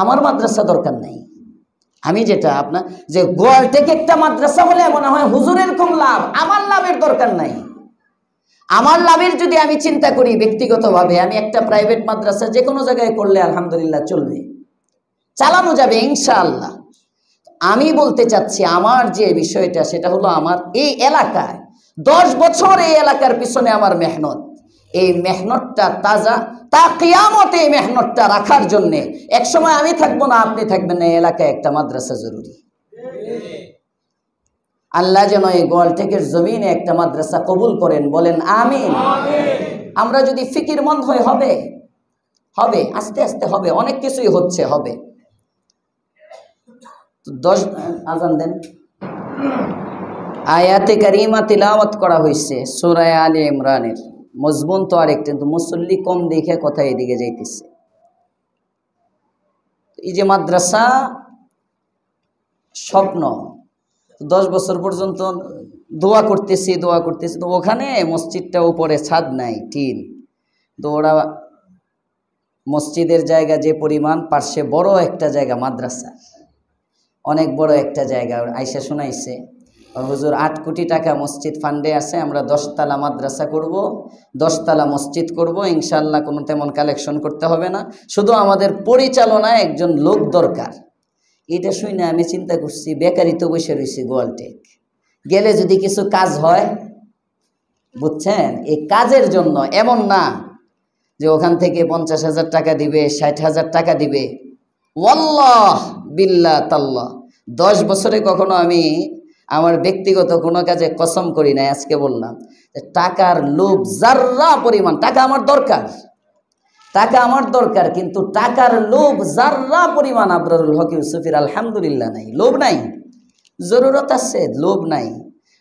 আমার মাদ্রাসা দরকার নাই, আমি যেটা আপনার যে গোয়াল থেকে একটা মাদ্রাসা হলে মনে হয় হুজুরের কম লাভ, আমার লাভের দরকার নাই। আমার লাভের যদি আমি চিন্তা করি ব্যক্তিগতভাবে, আমি একটা প্রাইভেট মাদ্রাসা যে কোনো জায়গায় করলে আলহামদুলিল্লাহ চলবে, চালানো যাবে ইনশাআল্লাহ। আমি বলতে চাচ্ছি আমার যে বিষয়টা, সেটা হলো আমার এই এলাকায় 10 বছর এই এলাকার পিছনে আমার মেহনত, এই মেহনতটা তাজা, তা কিয়ামতে এই মেহনতটা রাখার জন্যে একসময় আমি থাকবো না, আপনি থাকবেন না, এই এলাকায় একটা মাদ্রাসা জরুরি। আল্লাহ যেন এই গোয়ালটেকের জমিনে একটা মাদ্রাসা কবুল করেন, বলেন আমিন। আমরা যদি ফিকিরমন্দ হবে আস্তে আস্তে হবে, অনেক কিছুই হচ্ছে, হবে। 10 আজান দেন। আয়াতে কারিমা তিলাওয়াত করা হয়েছে সূরা আলে ইমরানের, মজমুন তো আরেকটা, কিন্তু মুসল্লি কম দেখে কথা এদিকে যাইতেছে। এই যে মাদ্রাসা স্বপ্ন, 10 বছর পর্যন্ত দোয়া করতেছি, তো ওখানে মসজিদটা উপরে ছাদ নাই, টিন। তো ওরা মসজিদের জায়গা যে পরিমাণ, পার্শ্বে বড় একটা জায়গা মাদ্রাসা, অনেক বড় একটা জায়গা। আইসা শোনাইছে হুজুর 8 কোটি টাকা মসজিদ ফান্ডে আছে, আমরা 10 তালা মাদ্রাসা করব, 10 তালা মসজিদ করব ইনশাআল্লাহ, কোনো তেমন কালেকশন করতে হবে না, শুধু আমাদের পরিচালনায় একজন লোক দরকার। এটা শুনে আমি চিন্তা করছি, বেকারি তো বসে রয়েছি গোয়ালটেক, গেলে যদি কিছু কাজ হয়, বুঝছেন, এই কাজের জন্য এমন না যে ওখান থেকে 50,000 টাকা দিবে, 60,000 টাকা দিবে। ওয়াল্লাহ বিল্লাহ তাল্লাহ 10 বছরে কখনো আমি আমার ব্যক্তিগত কোনো কাজে কসম করি না। আজকে বললাম টাকার লোভ যার্রা পরিমাণ, টাকা আমার দরকার, কিন্তু টাকার লোভ যার্রা পরিমাণ আবরারুল হক ইউসুফির আলহামদুলিল্লাহ নাই। লোভ নাই, জরুরত আছে, লোভ নাই।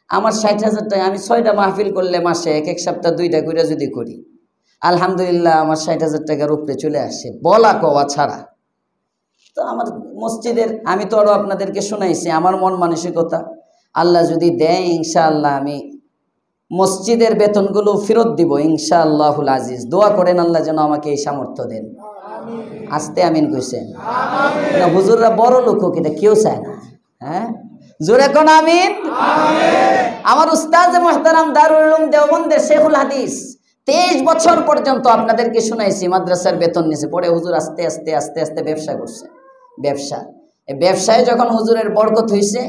আমার 60,000 টাকা, আমি 6টা মাহফিল করলে মাসে এক সপ্তাহ 2টা করে যদি করি, আলহামদুলিল্লাহ আমার 60,000 টাকার উপরে চলে আসে, বলা কওয়া ছাড়া। তো আমার মসজিদের, আমি তো আরও আপনাদেরকে শোনাইছি আমার মন মানসিকতা, আল্লাহ যদি দেয় ইনশাআল্লাহ আমি মসজিদের বেতনগুলো ফেরত দিব ইনশাআল্লাহুল আজিজ। দোয়া করেন আল্লাহ যেন আমাকে এই সামর্থ্য দেন। আস্তে আমিন কইছেন না? হুজুররা বড় লোক হোক, এটা কেউ চায় না। হ্যাঁ, জোরে কোন আমিন। আমার উস্তাদ মুহতারাম দারুল উলুম দেওবন্দের শেখুল হাদিস 23 বছর পর্যন্ত আপনাদেরকে শুনাইছি মাদ্রাসার বেতন নিছে, পরে হুজুর আস্তে আস্তে ব্যবসা করছে। এই ব্যবসায় যখন হুজুরের বরকত হইছে,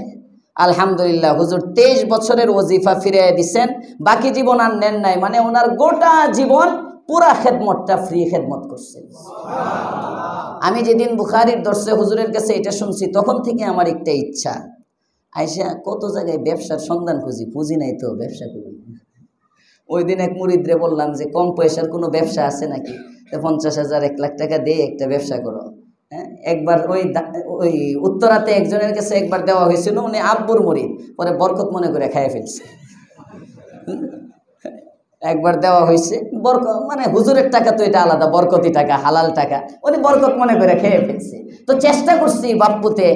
আলহামদুলিল্লাহ হুজুর 23 বছরের ওজিফা ফিরিয়ে দিছেন, বাকি জীবন আর নেন নাই। মানে ওনার গোটা জীবন পুরা খেদমতটা ফ্রি খেদমত করছেন। আমি যেদিন বুখারীর দর্শে হুজুরের কাছে এটা শুনছি, তখন থেকে আমার একটা ইচ্ছা, আইসা কত জায়গায় ব্যবসার সন্ধান খুঁজি, পুঁজি নাই তো ব্যবসা করি। ওই দিন এক মুরিদরে বললাম যে কম পয়সার কোনো ব্যবসা আছে নাকি, 50,000 1 লাখ টাকা দিয়ে একটা ব্যবসা করো। হ্যাঁ, একবার ওই উত্তরাতে একজনের কাছে একবার দেওয়া হয়েছিল, উনি আব্বুর মুরিদ, পরে বরকত মনে করে খাইয়ে ফেলছে। একবার দেওয়া হয়েছে বরকত, মানে হুজুরের টাকা তো এটা আলাদা, বরকতি টাকা, হালাল টাকা, উনি বরকত মনে করে খেয়ে ফেলছে। তো চেষ্টা করছি বাপ্পুতে,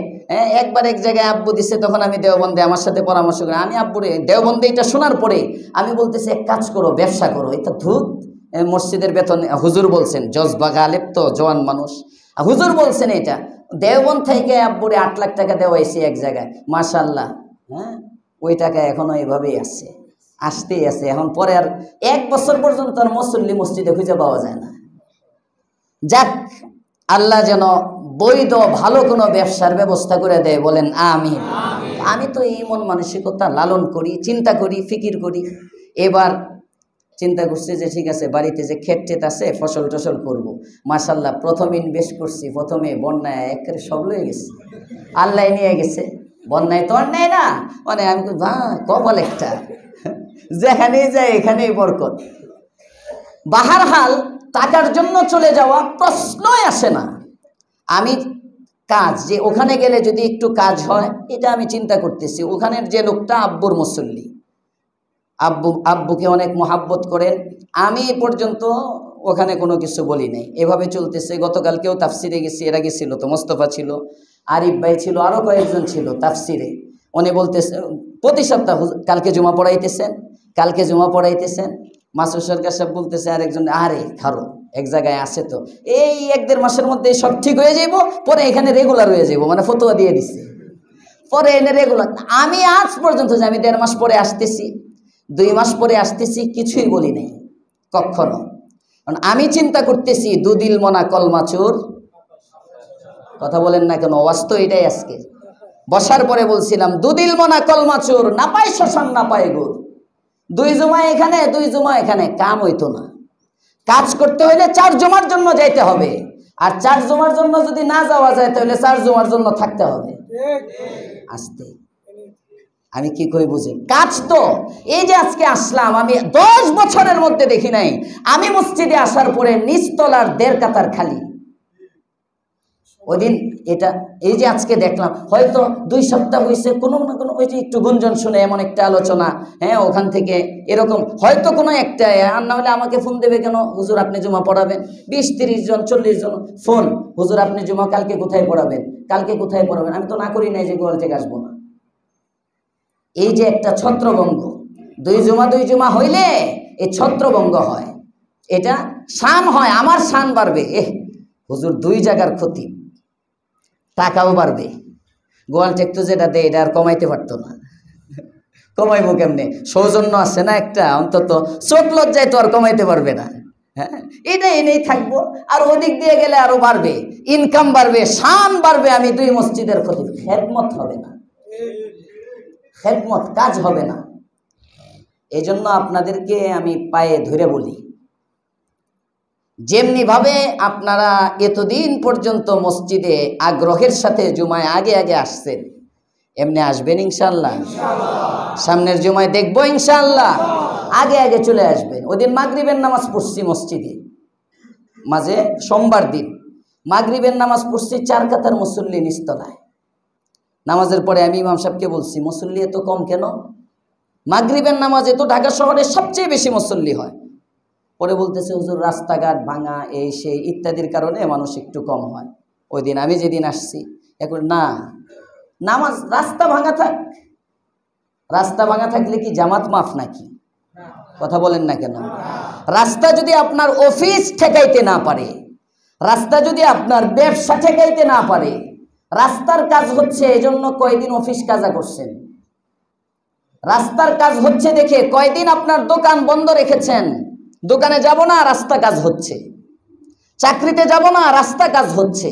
একবার এক জায়গায় আব্বু দিছে, তখন আমি দেওবন্দে আমার সাথে পরামর্শ করি, আমি আব্বুরে দেওবন্দে এটা শোনার পরে আমি বলতেছি এক কাজ করো, ব্যবসা করো। এটা ধুত মসজিদের বেতন, হুজুর বলছেন, জজবা গালেব তো জওয়ান মানুষ, হুজুর বলছেন এটা। দেওবন্দ থেকে আব্বুরে 8 লাখ টাকা দেওয়া হয়েছে এক জায়গায়, মাশাআল্লাহ। হ্যাঁ, ওই টাকা এখনো এইভাবেই আছে, আসতেই আছে। এখন পরে আর 1 বছর পর্যন্ত আর মুসল্লি মসজিদে খুঁজে পাওয়া যায় না। যাক, আল্লাহ যেন বৈধ ভালো কোনো ব্যবসার ব্যবস্থা করে দেয়, বলেন আমিন। আমি তো এই মন মানসিকতা লালন করি, চিন্তা করি, ফিকির করি। এবার চিন্তা করছি যে ঠিক আছে, বাড়িতে যে ক্ষেত টেত আছে, ফসল টসল করবো। মাশাআল্লাহ, প্রথম ইনভেস্ট করছি, প্রথমে বন্যায় একেবারে সব লয়ে গেছে, আল্লাহ নিয়ে গেছে। বন্যায় তো আর নেয় না, মানে আমি কপাল একটা, যেখানেই যায় এখানেই বরকত। বাহারহাল টাকার জন্য চলে যাওয়া প্রশ্নই আসে না। আমি কাজ, যে ওখানে গেলে যদি একটু কাজ হয়, এটা আমি চিন্তা করতেছি। ওখানের যে লোকটা আব্বুর মুসল্লি, আব্বুকে অনেক মহাব্বত করেন, আমি এ পর্যন্ত ওখানে কোনো কিছু বলি নাই, এভাবে চলতেছে। গতকালকেও তাফসিরে গেছি, এরা গেছিল তো, মোস্তফা ছিল, আরিফ ভাই ছিল, আরও কয়েকজন ছিল তাফসিরে। উনি বলতেছে প্রতি সপ্তাহ, কালকে জুমা পড়াইতেছেন, কালকে জুমা পড়াইতেছেন। মাসুদ সরকার সাহেব বলতেছে আরেকজন, আরে খারো, এক জায়গায় আসে তো, এই 1-1.5 মাসের মধ্যে সব ঠিক হয়ে যাইব, পরে এখানে রেগুলার হয়ে যাইব, মানে ফতোয়া দিয়ে দিচ্ছে, পরে এনে রেগুলার। আমি আজ পর্যন্ত যে আমি 1.5 মাস পরে আসতেছি, 2 মাস পরে আসতেছি, কিছুই বলি নাই কখনো। কারণ আমি চিন্তা করতেছি, দুদিল মনা কলমাচুর, কথা বলেন না কেন, ওয়াজ তো এটাই। আজকে বসার পরে বলছিলাম, দুদিল মনা কলমাচুর, না পায় শ্মশান না পায় গুড়। 2 জুমা এখানে, 2 জুমা এখানে, কাম হইতো না। কাজ করতে হইলে 4 জুমার জন্য যাইতে হবে, আর 4 জুমার জন্য যদি না যাওয়া যায়, তাহলে 4 জুমার জন্য থাকতে হবে। আসতে আমি কি কই বুঝেন? কাজ তো এই যে আজকে আসলাম, আমি 10 বছরের মধ্যে দেখি নাই আমি মসজিদে আসার পরে নিচতলার 1.5 কাতার খালি। ওই দিন এটা, এই যে আজকে দেখলাম, হয়তো 2 সপ্তাহ হয়েছে, কোনো না কোনো ওই যে একটু গুঞ্জন শুনে, এমন একটা আলোচনা, হ্যাঁ, ওখান থেকে এরকম হয়তো কোনো একটা, আর না হলে আমাকে ফোন দেবে, কেন হুজুর আপনি জুমা পড়াবেন, 20-30 জন 40 জন ফোন, হুজুর আপনি জুমা কালকে কোথায় পড়াবেন, কালকে কোথায় পড়াবেন। আমি তো না করি নাই যে গোয়াল থেকে আসবো না। এই যে একটা ছত্রভঙ্গ, 2 জুমা হইলে এই ছত্রভঙ্গ হয়, এটা শান হয়, আমার শান বাড়বে। হুজুর 2 জায়গার ক্ষতি, টাকাও বাড়বে। গোয়াল টেক তো যেটা দেয়, এটা আর কমাইতে পারতো না, কমাইবো কেমনে? সৌজন্য আছে না একটা, অন্তত চোট লজ্জায় তো আর কমাইতে পারবে না। হ্যাঁ, এটা এনেই থাকবো, আর ওদিক দিয়ে গেলে আরো বাড়বে, ইনকাম বাড়বে, শান বাড়বে। আমি 2 মসজিদের ক্ষতি, খেদমত হবে না, খেদমত কাজ হবে না। এই জন্য আপনাদেরকে আমি পায়ে ধরে বলি, যেমনি ভাবে আপনারা এতদিন পর্যন্ত মসজিদে আগ্রহের সাথে জুমায় আগে আগে আসছেন, এমনি আসবেন ইনশাআল্লাহ। সামনের জুমায় দেখবো ইনশাআল্লাহ, আগে আগে চলে আসবেন। ওই দিন মাগরিবের নামাজ পড়ছি মসজিদে, মাঝে সোমবার দিন মাগরিবের নামাজ পড়ছি, 4 কাতার মুসল্লি নিচতলায়। নামাজের পরে আমি ইমাম সাহেবকে বলছি, মুসল্লি এত কম কেন? মাগরিবের নামাজে তো ঢাকা শহরে সবচেয়ে বেশি মুসল্লি হয়। পরে বলতেছে, হুজুর রাস্তাঘাট ভাঙা, এই সেই ইত্যাদির কারণে মানুষ একটু কম হয়। ওই দিন আমি যেদিন আসছি, এখন না, নামাজ রাস্তা ভাঙা থাক, রাস্তা ভাঙা থাকলে কি জামাত মাফ নাকি? কথা বলেন না কেন? রাস্তা যদি আপনার অফিস ঠেকাইতে না পারে, রাস্তা যদি আপনার ব্যবসা ঠেকাইতে না পারে, রাস্তার কাজ হচ্ছে এজন্য কয়দিন অফিস কাজা করছেন, রাস্তার কাজ হচ্ছে দেখে কয়দিন আপনার দোকান বন্ধ রেখেছেন, দোকানে যাব না, রাস্তা কাজ হচ্ছে, চাকরিতে যাব না, রাস্তা কাজ হচ্ছে।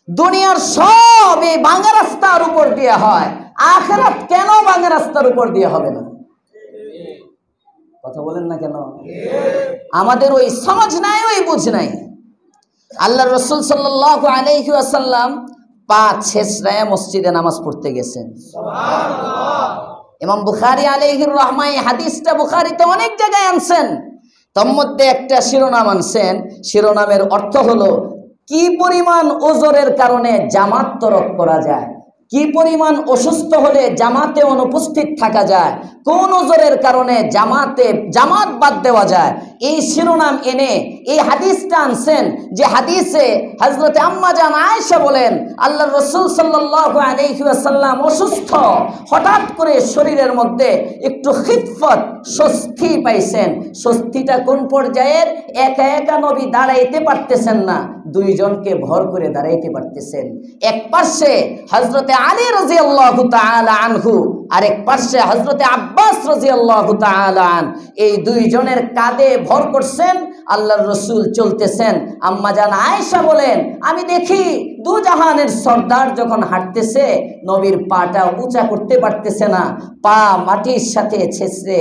দুনিয়ার সব এই ভাঙা রাস্তার উপর দিয়ে হয়, আখিরাত কেন ভাঙা রাস্তার উপর দিয়ে হবে না? কথা বলেন না কেন? আমাদের ওই সমাজ নাই, ওই বুঝ নাই। আল্লাহর রাসূল সাল্লাল্লাহু আলাইহি ওয়াসাল্লাম পা ছেঁচড়ায় মসজিদে নামাজ পড়তে গেছেন। ইমাম বুখারী আলাইহির রাহমা এই হাদিসটা বুখারীতে অনেক জায়গায় আনছেন, তার মধ্যে একটা শিরোনাম আনছেন। শিরোনামের অর্থ হলো কি পরিমাণ ওজরের কারণে জামাত তরক করা যায়, কি পরিমাণ অসুস্থ হলে জামাতে অনুপস্থিত থাকা যায়, কোন ওজরের কারণে জামাত বাদ দেওয়া যায়। এই শিরোনাম এনে এই হাদিসটা আনছেন, যে হাদিসে হযরতে আম্মা জান আয়েশা বলেন আল্লাহর রাসূল সাল্লাল্লাহু আলাইহি ওয়াসাল্লাম অসুস্থ, হঠাৎ করে শরীরের মধ্যে একটু খিফত স্বস্তি পাইছেন। স্বস্তিটা কোন পর্যায়ের? একা একা নবী দাঁড়াইতে পারতেছেন না, দুইজনকে ভর করে দাঁড়াইতে পারতেছেন। এক পাশে হযরতে আলী রাদিয়াল্লাহু তাআলা আনহু, আরেক পাশে হযরতে আব্বাস রাদিয়াল্লাহু তাআলা আন, এই দুইজনের কাঁধে ভর করছেন, আল্লাহর রাসূল চলতেছেন। আম্মা জান আয়েশা বলেন আমি দেখি দু জাহানের সর্দার যখন হাঁটতেছে নবীর পাটা উঁচা করতে পারতেছে না, পা মাটির সাথে ছেঁচড়ে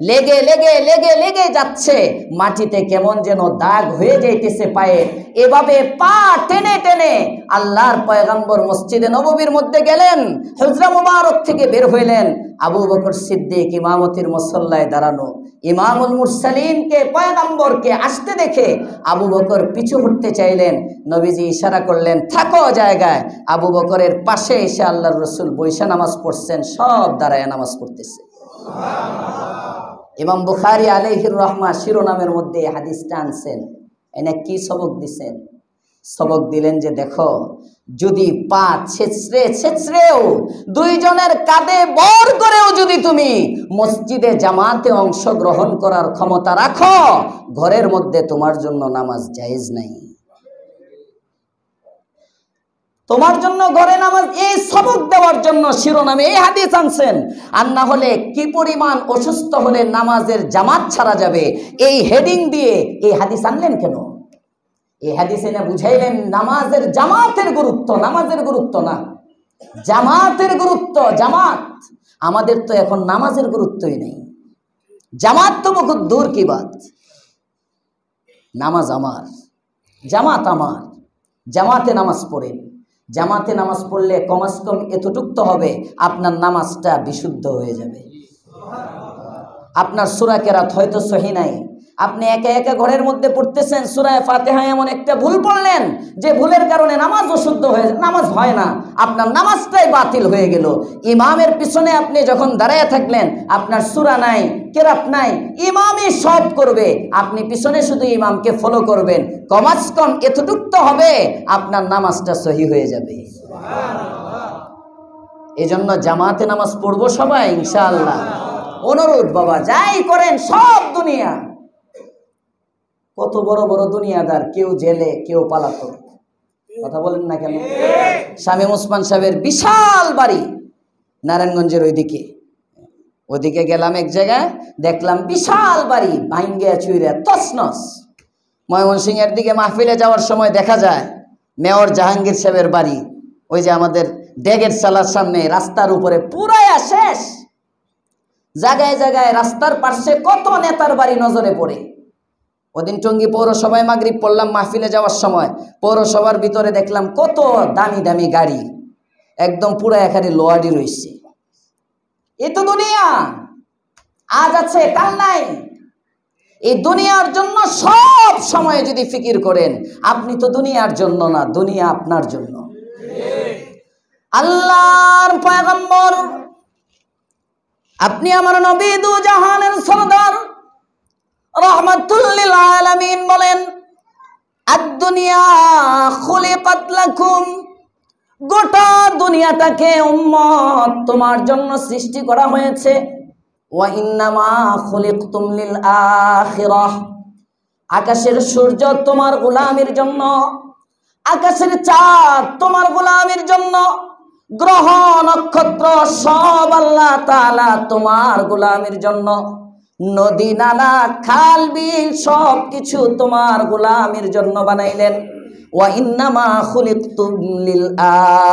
লেগে লেগে লেগে লেগে যাচ্ছে, মাটিতে কেমন যেন দাগ হয়ে যাইতেছে পায়ে। এভাবে পা টেনে টেনে আল্লাহর পয়গম্বর মসজিদে নববীর মধ্যে গেলেন, হুজরা মুবারক থেকে বের হইলেন। আবু বকর সিদ্দিক ইমামতির মুসল্লায় দাঁড়ানো, ইমামুল মুরসালিনকে পয়গম্বরকে আসতে দেখে আবু বকর পিছু হটতে চাইলেন। নবীজি ইশারা করলেন থাকো জায়গায়। আবু বকরের পাশে এসে আল্লাহর রাসূল বৈশা নামাজ পড়ছেন, সব দাঁড়ায় নামাজ পড়তেছে। ইমাম বুখারী আলাইহির রাহমা শিরোনামের মধ্যে এই হাদিসটা আনছেন। এনে কি সবক দিছেন? সবক দিলেন যে দেখো, যদি পা ছেঁচড়েও দুইজনের কাঁধে বর করেও যদি তুমি মসজিদে জামাতে অংশগ্রহণ করার ক্ষমতা রাখো, ঘরের মধ্যে তোমার জন্য নামাজ জায়েজ নাই, তোমার জন্য ঘরে নামাজ। এই সবক দেওয়ার জন্য শিরোনামে এই হাদিস আনছেন। আর না হলে কি পরিমাণ অসুস্থ হলে নামাজের জামাত ছাড়া যাবে, এই হেডিং দিয়ে এই হাদিস আনলেন কেন? এই হাদিসে না বুঝাইলেন নামাজের জামাতের গুরুত্ব, নামাজের গুরুত্ব না, জামাতের গুরুত্ব। জামাত আমাদের তো এখন নামাজের গুরুত্বই নেই, জামাত তো বহুত দূর কি বাত। নামাজ আমার, জামাত আমার। জামাতে নামাজ পড়েন, জামাতে নামাজ পড়লে কমাস কম এতটুক তো হবে, আপনার নামাজটা বিশুদ্ধ হয়ে যাবে। আপনার সূরা কেরাত হয়তো সহি নাই, আপনি একা একা ঘরের মধ্যে পড়তেছেন, সূরা ফাতিহায় এমন একটা ভুল পড়লেন যে ভুলের কারণে নামাজ অশুদ্ধ হয়ে, নামাজ হয় না, আপনার নামাজটাই বাতিল হয়ে গেল। ইমামের পিছনে আপনি যখন দাঁড়ায় থাকলেন, আপনার সূরা নাই, কেরাত নাই, ইমামই সব করবে, আপনি পিছনে শুধু ইমামকে ফলো করবেন, কমাস কম এতটুক তো হবে, আপনার নামাজটা সহি হয়ে যাবে। এজন্য জামাতে নামাজ পড়বো সবাই ইনশাআল্লাহ। অনুরোধ বাবা, যাই করেন সব দুনিয়া, কত বড় বড় দুনিয়াদার, কেউ জেলে, কেউ পালাতক, কথা বলেন না কেন? শামীম ওসমান সাহেবের বিশাল বাড়ি নারায়ণগঞ্জের ওইদিকে গেলাম, এক জায়গায় দেখলাম বিশাল বাড়ি ভাঙ্গিয়া চুইরা তছনছ। ময়মনসিংহের দিকে মাহফিলে যাওয়ার সময় দেখা যায় মেয়র জাহাঙ্গীর সাহেবের বাড়ি, ওই যে আমাদের ডেগের চালার সামনে রাস্তার উপরে পুরায়া শেষ। জায়গায় জায়গায় রাস্তার পাশে কত নেতার বাড়ি নজরে পড়ে। ওদিন টঙ্গী পৌরসভায় মাগরিব পড়লাম মাহফিলে যাওয়ার সময়, পৌরসভার ভিতরে দেখলাম কত দামি দামি গাড়ি, একদম পুরা এখানে লোয়াডি রয়েছে। এ তো দুনিয়া, আজ আছে কাল নাই। এই দুনিয়ার জন্য সব সময় যদি ফিকির করেন, আপনি তো দুনিয়ার জন্য না, দুনিয়া আপনার জন্য। আল্লাহর পয়গম্বর, আপনি আমার নবী, দু জাহানের সরদার, রাহমাতুল লিল আলামিন বলেন আদ-দুনিয়া খুলিকাত লাকুম, গোটা দুনিয়াটাকে উম্মত তোমার জন্য সৃষ্টি করা হয়েছে। ওয়া ইন্নামা খুলিকতুম লিল আখিরাহ, আকাশের সূর্য তোমার গোলামির জন্য, আকাশের চাঁদ তোমার গোলামির জন্য, গ্রহ নক্ষত্র সব আল্লাহ তাআলা তোমার গোলামির জন্য, নদী নালা খাল বিল সব কিছু তোমার গোলামির জন্য বানাইলেন। ওয়া ইন্নামা খুলিকতুম লিল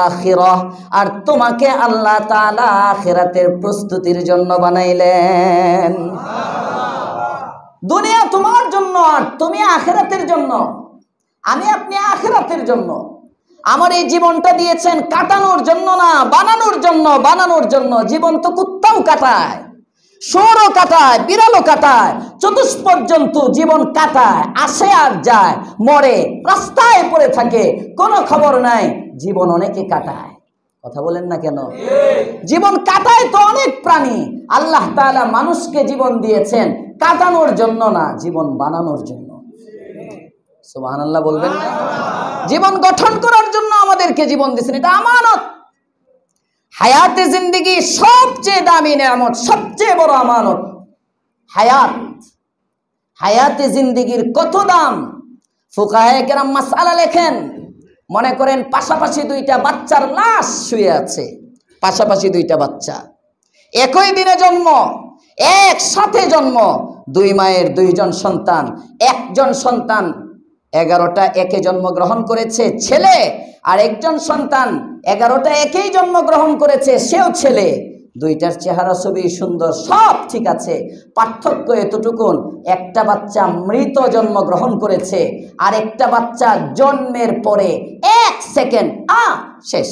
আখিরাহ, আর তোমাকে আল্লাহ তাআলা আখিরাতের প্রস্তুতির জন্য বানাইলেন। দুনিয়া তোমার জন্য আর তুমি আখিরাতের জন্য, আমি আপনি আখিরাতের জন্য। আমার এই জীবনটা দিয়েছেন কাটানোর জন্য না, বানানোর জন্য। বানানোর জন্য জীবন তো কুত্তাও কাটায়, শুয়োরও কাটায়, বিড়ালও কাটায়, চতুষ্পদ জন্তু জীবন কাটায়, আসে আর যায়, মরে, রাস্তায় পড়ে থাকে, কোনো খবর নাই। জীবন অনেকে কাটায়, কথা বলেন না কেন? জীবন কাটায় তো অনেক প্রাণী। আল্লাহ তাআলা মানুষকে জীবন দিয়েছেন কাটানোর জন্য না, জীবন বানানোর জন্য। সুবহানাল্লাহ বলবেন না? জীবন গঠন করার জন্য আমাদেরকে জীবন দিয়েছেন, এটা আমানত। হায়াতে জিন্দেগি সবচেয়ে দামি নেয়ামত, সবচেয়ে বড় আমানত হায়াত। হায়াতে জিন্দেগির কত দাম! ফুকাহায়ে কেরাম মাসআলা লেখেন। মনে করেন পাশাপাশি দুইটা বাচ্চার লাশ শুয়ে আছে, পাশাপাশি দুইটা বাচ্চা, একই দিনে জন্ম, একসাথে জন্ম, দুই মায়ের দুইজন সন্তান। একজন সন্তান 11টা একে জন্মগ্রহণ করেছে, ছেলে, আর একজন সন্তান 11টা একেই জন্মগ্রহণ করেছে, সেও ছেলে। দুইটার চেহারা ছবি সুন্দর, সব ঠিক আছে, পার্থক্য এতটুকুন, একটা বাচ্চা মৃত জন্মগ্রহণ করেছে, আর একটা বাচ্চা জন্মের পরে 1 সেকেন্ড শেষ,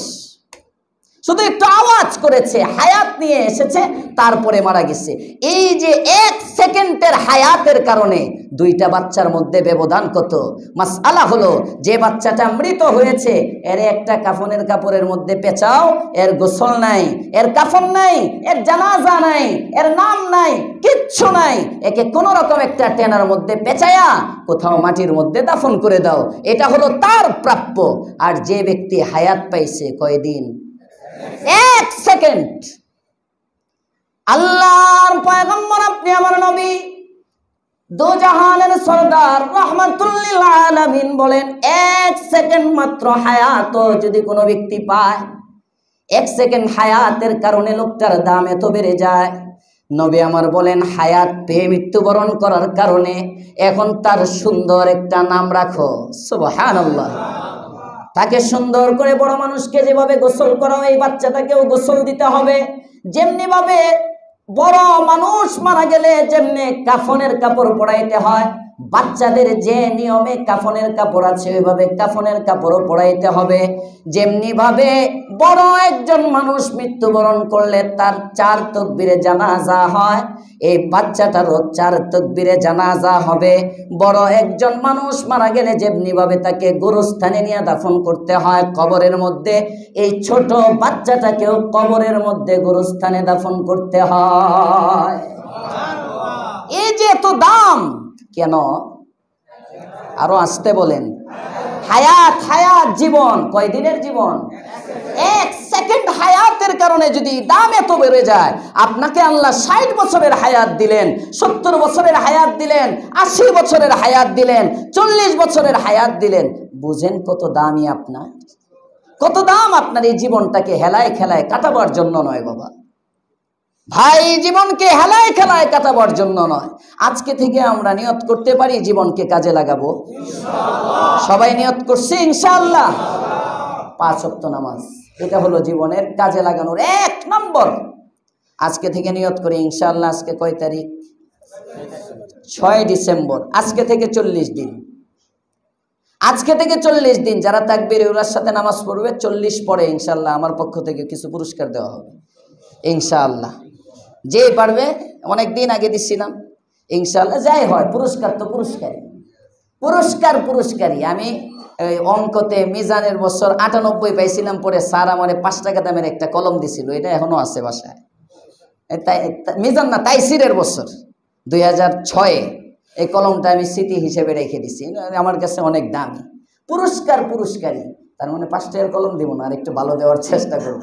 শুধু একটু আওয়াজ করেছে, হায়াত নিয়ে এসেছে, তারপরে মারা গেছে। এই যে 1 সেকেন্ডের হায়াতের কারণে দুইটা বাচ্চার মধ্যে ব্যবধান কত! মাসআলা হলো, যে বাচ্চাটা মৃত হয়েছে এর একটা কাফনের কাপড়ের মধ্যে পেঁচাও, এর গোসল নাই, এর কাফন নাই, এর জানাজা নাই, এর নাম নাই, কিচ্ছু নাই, একে কোন রকম একটা টেনার মধ্যে পেঁচায়া কোথাও মাটির মধ্যে দাফন করে দাও, এটা হলো তার প্রাপ্য। আর যে ব্যক্তি হায়াত পাইছে কয়দিন? 1 সেকেন্ড। আল্লাহর পয়গম্বর, আপনি আমার নবী, দো জাহানের সরদার, রাহমাতুল লিল আলামিন বলেন, 1 সেকেন্ড মাত্র হায়াত যদি কোনো ব্যক্তি পায়, 1 সেকেন্ড হায়াতের কারণে লোকটার দাম এত বেড়ে যায়। নবী আমার বলেন, হায়াত পেয়ে মৃত্যুবরণ করার কারণে এখন তার সুন্দর একটা নাম রাখো। সুবহানাল্লাহ। তাকে সুন্দর করে, বড় মানুষকে যেভাবে গোসল করা হয়, এই বাচ্চাটাকেও গোসল দিতে হবে। যেমনি ভাবে বড় মানুষ মারা গেলে যেমনি কাফনের কাপড় পরাইতে হয়, বাচ্চাদের যে নিয়মে কাফনের কাপড় আছে ওইভাবে কাফনের কাপড়ও পরাইতে হবে। যেমনি ভাবে বড় একজন মানুষ মৃত্যুবরণ করলে তার 4 তাকবীরে জানাজা হয়, এই বাচ্চাটারও 4 তাকবীরে জানাজা হবে। বড় একজন মানুষ মারা গেলে যেমনি ভাবে তাকে গোরস্থানে নিয়ে দাফন করতে হয় কবরের মধ্যে, এই ছোট বাচ্চাটাকেও কবরের মধ্যে গোরস্থানে দাফন করতে হয়। এই যে এত দাম কেন? আরো আসতে বলেন। হায়াত, হায়াত, জীবন কয়দিনের জীবন? 1 সেকেন্ড হায়াতের কারণে যদি দাম এত বেড়ে যায়, আপনাকে আল্লাহ 60 বছরের হায়াত দিলেন, 70 বছরের হায়াত দিলেন, 80 বছরের হায়াত দিলেন, 40 বছরের হায়াত দিলেন, বুঝেন কত দামি আপনার, কত দাম আপনার। এই জীবনটাকে হেলায় খেলায় কাটাবার জন্য নয় বাবা ভাই, জীবনকে হেলায় খেলায় কাটাবার জন্য নয়। আজকে থেকে আমরা নিয়ত করতে পারি জীবনকে কাজে লাগাবো, সবাই নিয়ত করছি ইনশাআল্লাহ। 5 ওয়াক্ত নামাজ, এটা হলো জীবনের কাজে লাগানোর 1 নম্বর। আজকে থেকে নিয়ত করি ইনশাআল্লাহ। আজকে কয় তারিখ? 6 ডিসেম্বর। আজকে থেকে 40 দিন, আজকে থেকে 40 দিন যারা তাকবীরে উলার সাথে নামাজ পড়বে, 40 পরে ইনশাআল্লাহ আমার পক্ষ থেকে কিছু পুরস্কার দেওয়া হবে ইনশাআল্লাহ। যে পারবে, অনেক দিন আগে দিচ্ছিলাম ইনশাআল্লাহ, যাই হয় পুরস্কার তো পুরস্কারই, পুরস্কার পুরস্কারই। আমি অঙ্কতে মিজানের বছর 98 পাইছিলাম, পরে স্যার আমারে 5 টাকা দামের একটা কলম দিছিল, এটা এখনো আছে বাসায়। মিজান না, তাইসিরের বছর 2006 এই কলমটা আমি স্মৃতি হিসেবে রেখে দিছি, আমার কাছে অনেক দামি। পুরস্কার পুরস্কারই, তার মানে 5 টাকার কলম দিব না, আর একটু ভালো দেওয়ার চেষ্টা করব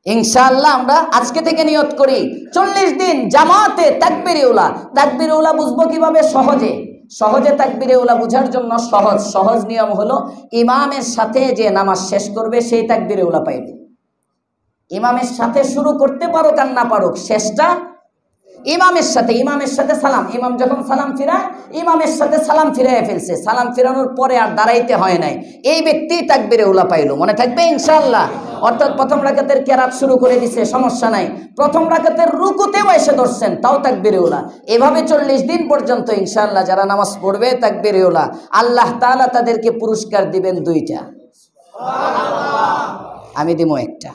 ইনশাআল্লাহ। আমরা আজকে থেকে নিয়ত করি 40 দিন জামাতে তাকবীরে উলা। তাকবীরে উলা বুঝবো কিভাবে? সহজে সহজে তাকবীরে উলা বুঝার জন্য সহজ নিয়ম হলো, ইমামের সাথে যে নামাজ শেষ করবে সেই তাকবীরে উলা পাইবে। ইমামের সাথে শুরু করতে পারুক আর না পারুক, শেষটা ইমামের সাথে সালাম। ইমাম যখন সালাম ফিরায়, ইমামের সাথে সালাম ফিরাইয়া ফেলছে, সালাম ফিরানোর পরে আর দাঁড়াইতে হয় নাই, এই ব্যক্তি তাকবীরে উলা পাইল। মনে থাকবে ইনশাআল্লাহ। অর্থাৎ প্রথম রাকাতের কেরাত শুরু করে দিছে, সমস্যা নাই, প্রথম রাকাতের রুকুতেও এসে ধরছেন, তাও তাকবীরে উলা। এভাবে 40 দিন পর্যন্ত ইনশাআল্লাহ যারা নামাজ পড়বে তাকবীরে উলা, আল্লাহ তাআলা তাদেরকে পুরস্কার দিবেন 2টা। আমি দিব একটা,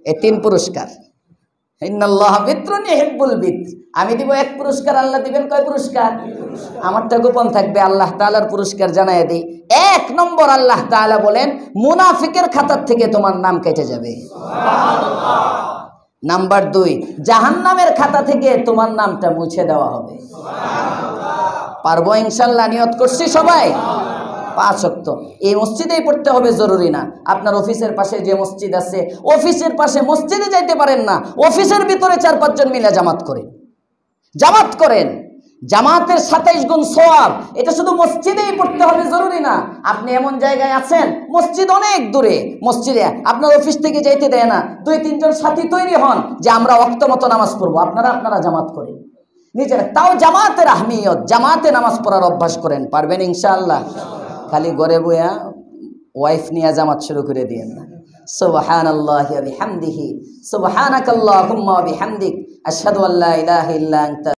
এই 3 পুরস্কার। ইন্নাল্লাহা বিত্রুন ইউহিব্বুল বিত্র। আমি দিব 1 পুরস্কার, আল্লাহ দিবেন কয় পুরস্কার? আমারটা গোপন থাকবে, আল্লাহ তাআলার পুরস্কার জানায় দেই। 1 নম্বর, আল্লাহ তাআলা বলেন মুনাফিকের খাতার থেকে তোমার নাম কেটে যাবে। সুবহানাল্লাহ। নাম্বার 2, জাহান্নামের খাতা থেকে তোমার নামটা মুছে দেওয়া হবে। সুবহানাল্লাহ। পারবো ইনশাআল্লাহ, নিয়ত করছি সবাই। 5 ওয়াক্ত এই মসজিদেই পড়তে হবে জরুরি না। আপনার অফিসের পাশে যে মসজিদ আছে, অফিসের পাশে মসজিদে যাইতে পারেন না, অফিসের ভিতরে 4-5 জন মিলে জামাত করেন, জামাত করেন। জামাতের 27 গুণ সওয়াব। এটা শুধু মসজিদেই পড়তে হবে জরুরি না। আপনি এমন জায়গায় আছেন, মসজিদ অনেক দূরে, মসজিদে আপনার অফিস থেকে যাইতে দেয় না, 2-3 জন সাথী তৈরি হন যে আমরা ওয়াক্ত মতো নামাজ পড়বো, আপনারা জামাত করেন নিজেরা। তাও জামাতের আহমিয়ত, জামাতে নামাজ পড়ার অভ্যাস করেন। পারবেন ইনশাআল্লাহ। খালি ঘরে বইয়া ওয়াইফ নিয়ে জামাত শুরু করে দিয়েন না। সুবহানাল্লাহি ওয়া বিহামদিহি, সুবহানাকাল্লাহুম্মা ওয়া বিহামদিক, আশহাদু আল্লা ইলাহা ইল্লা আনতা।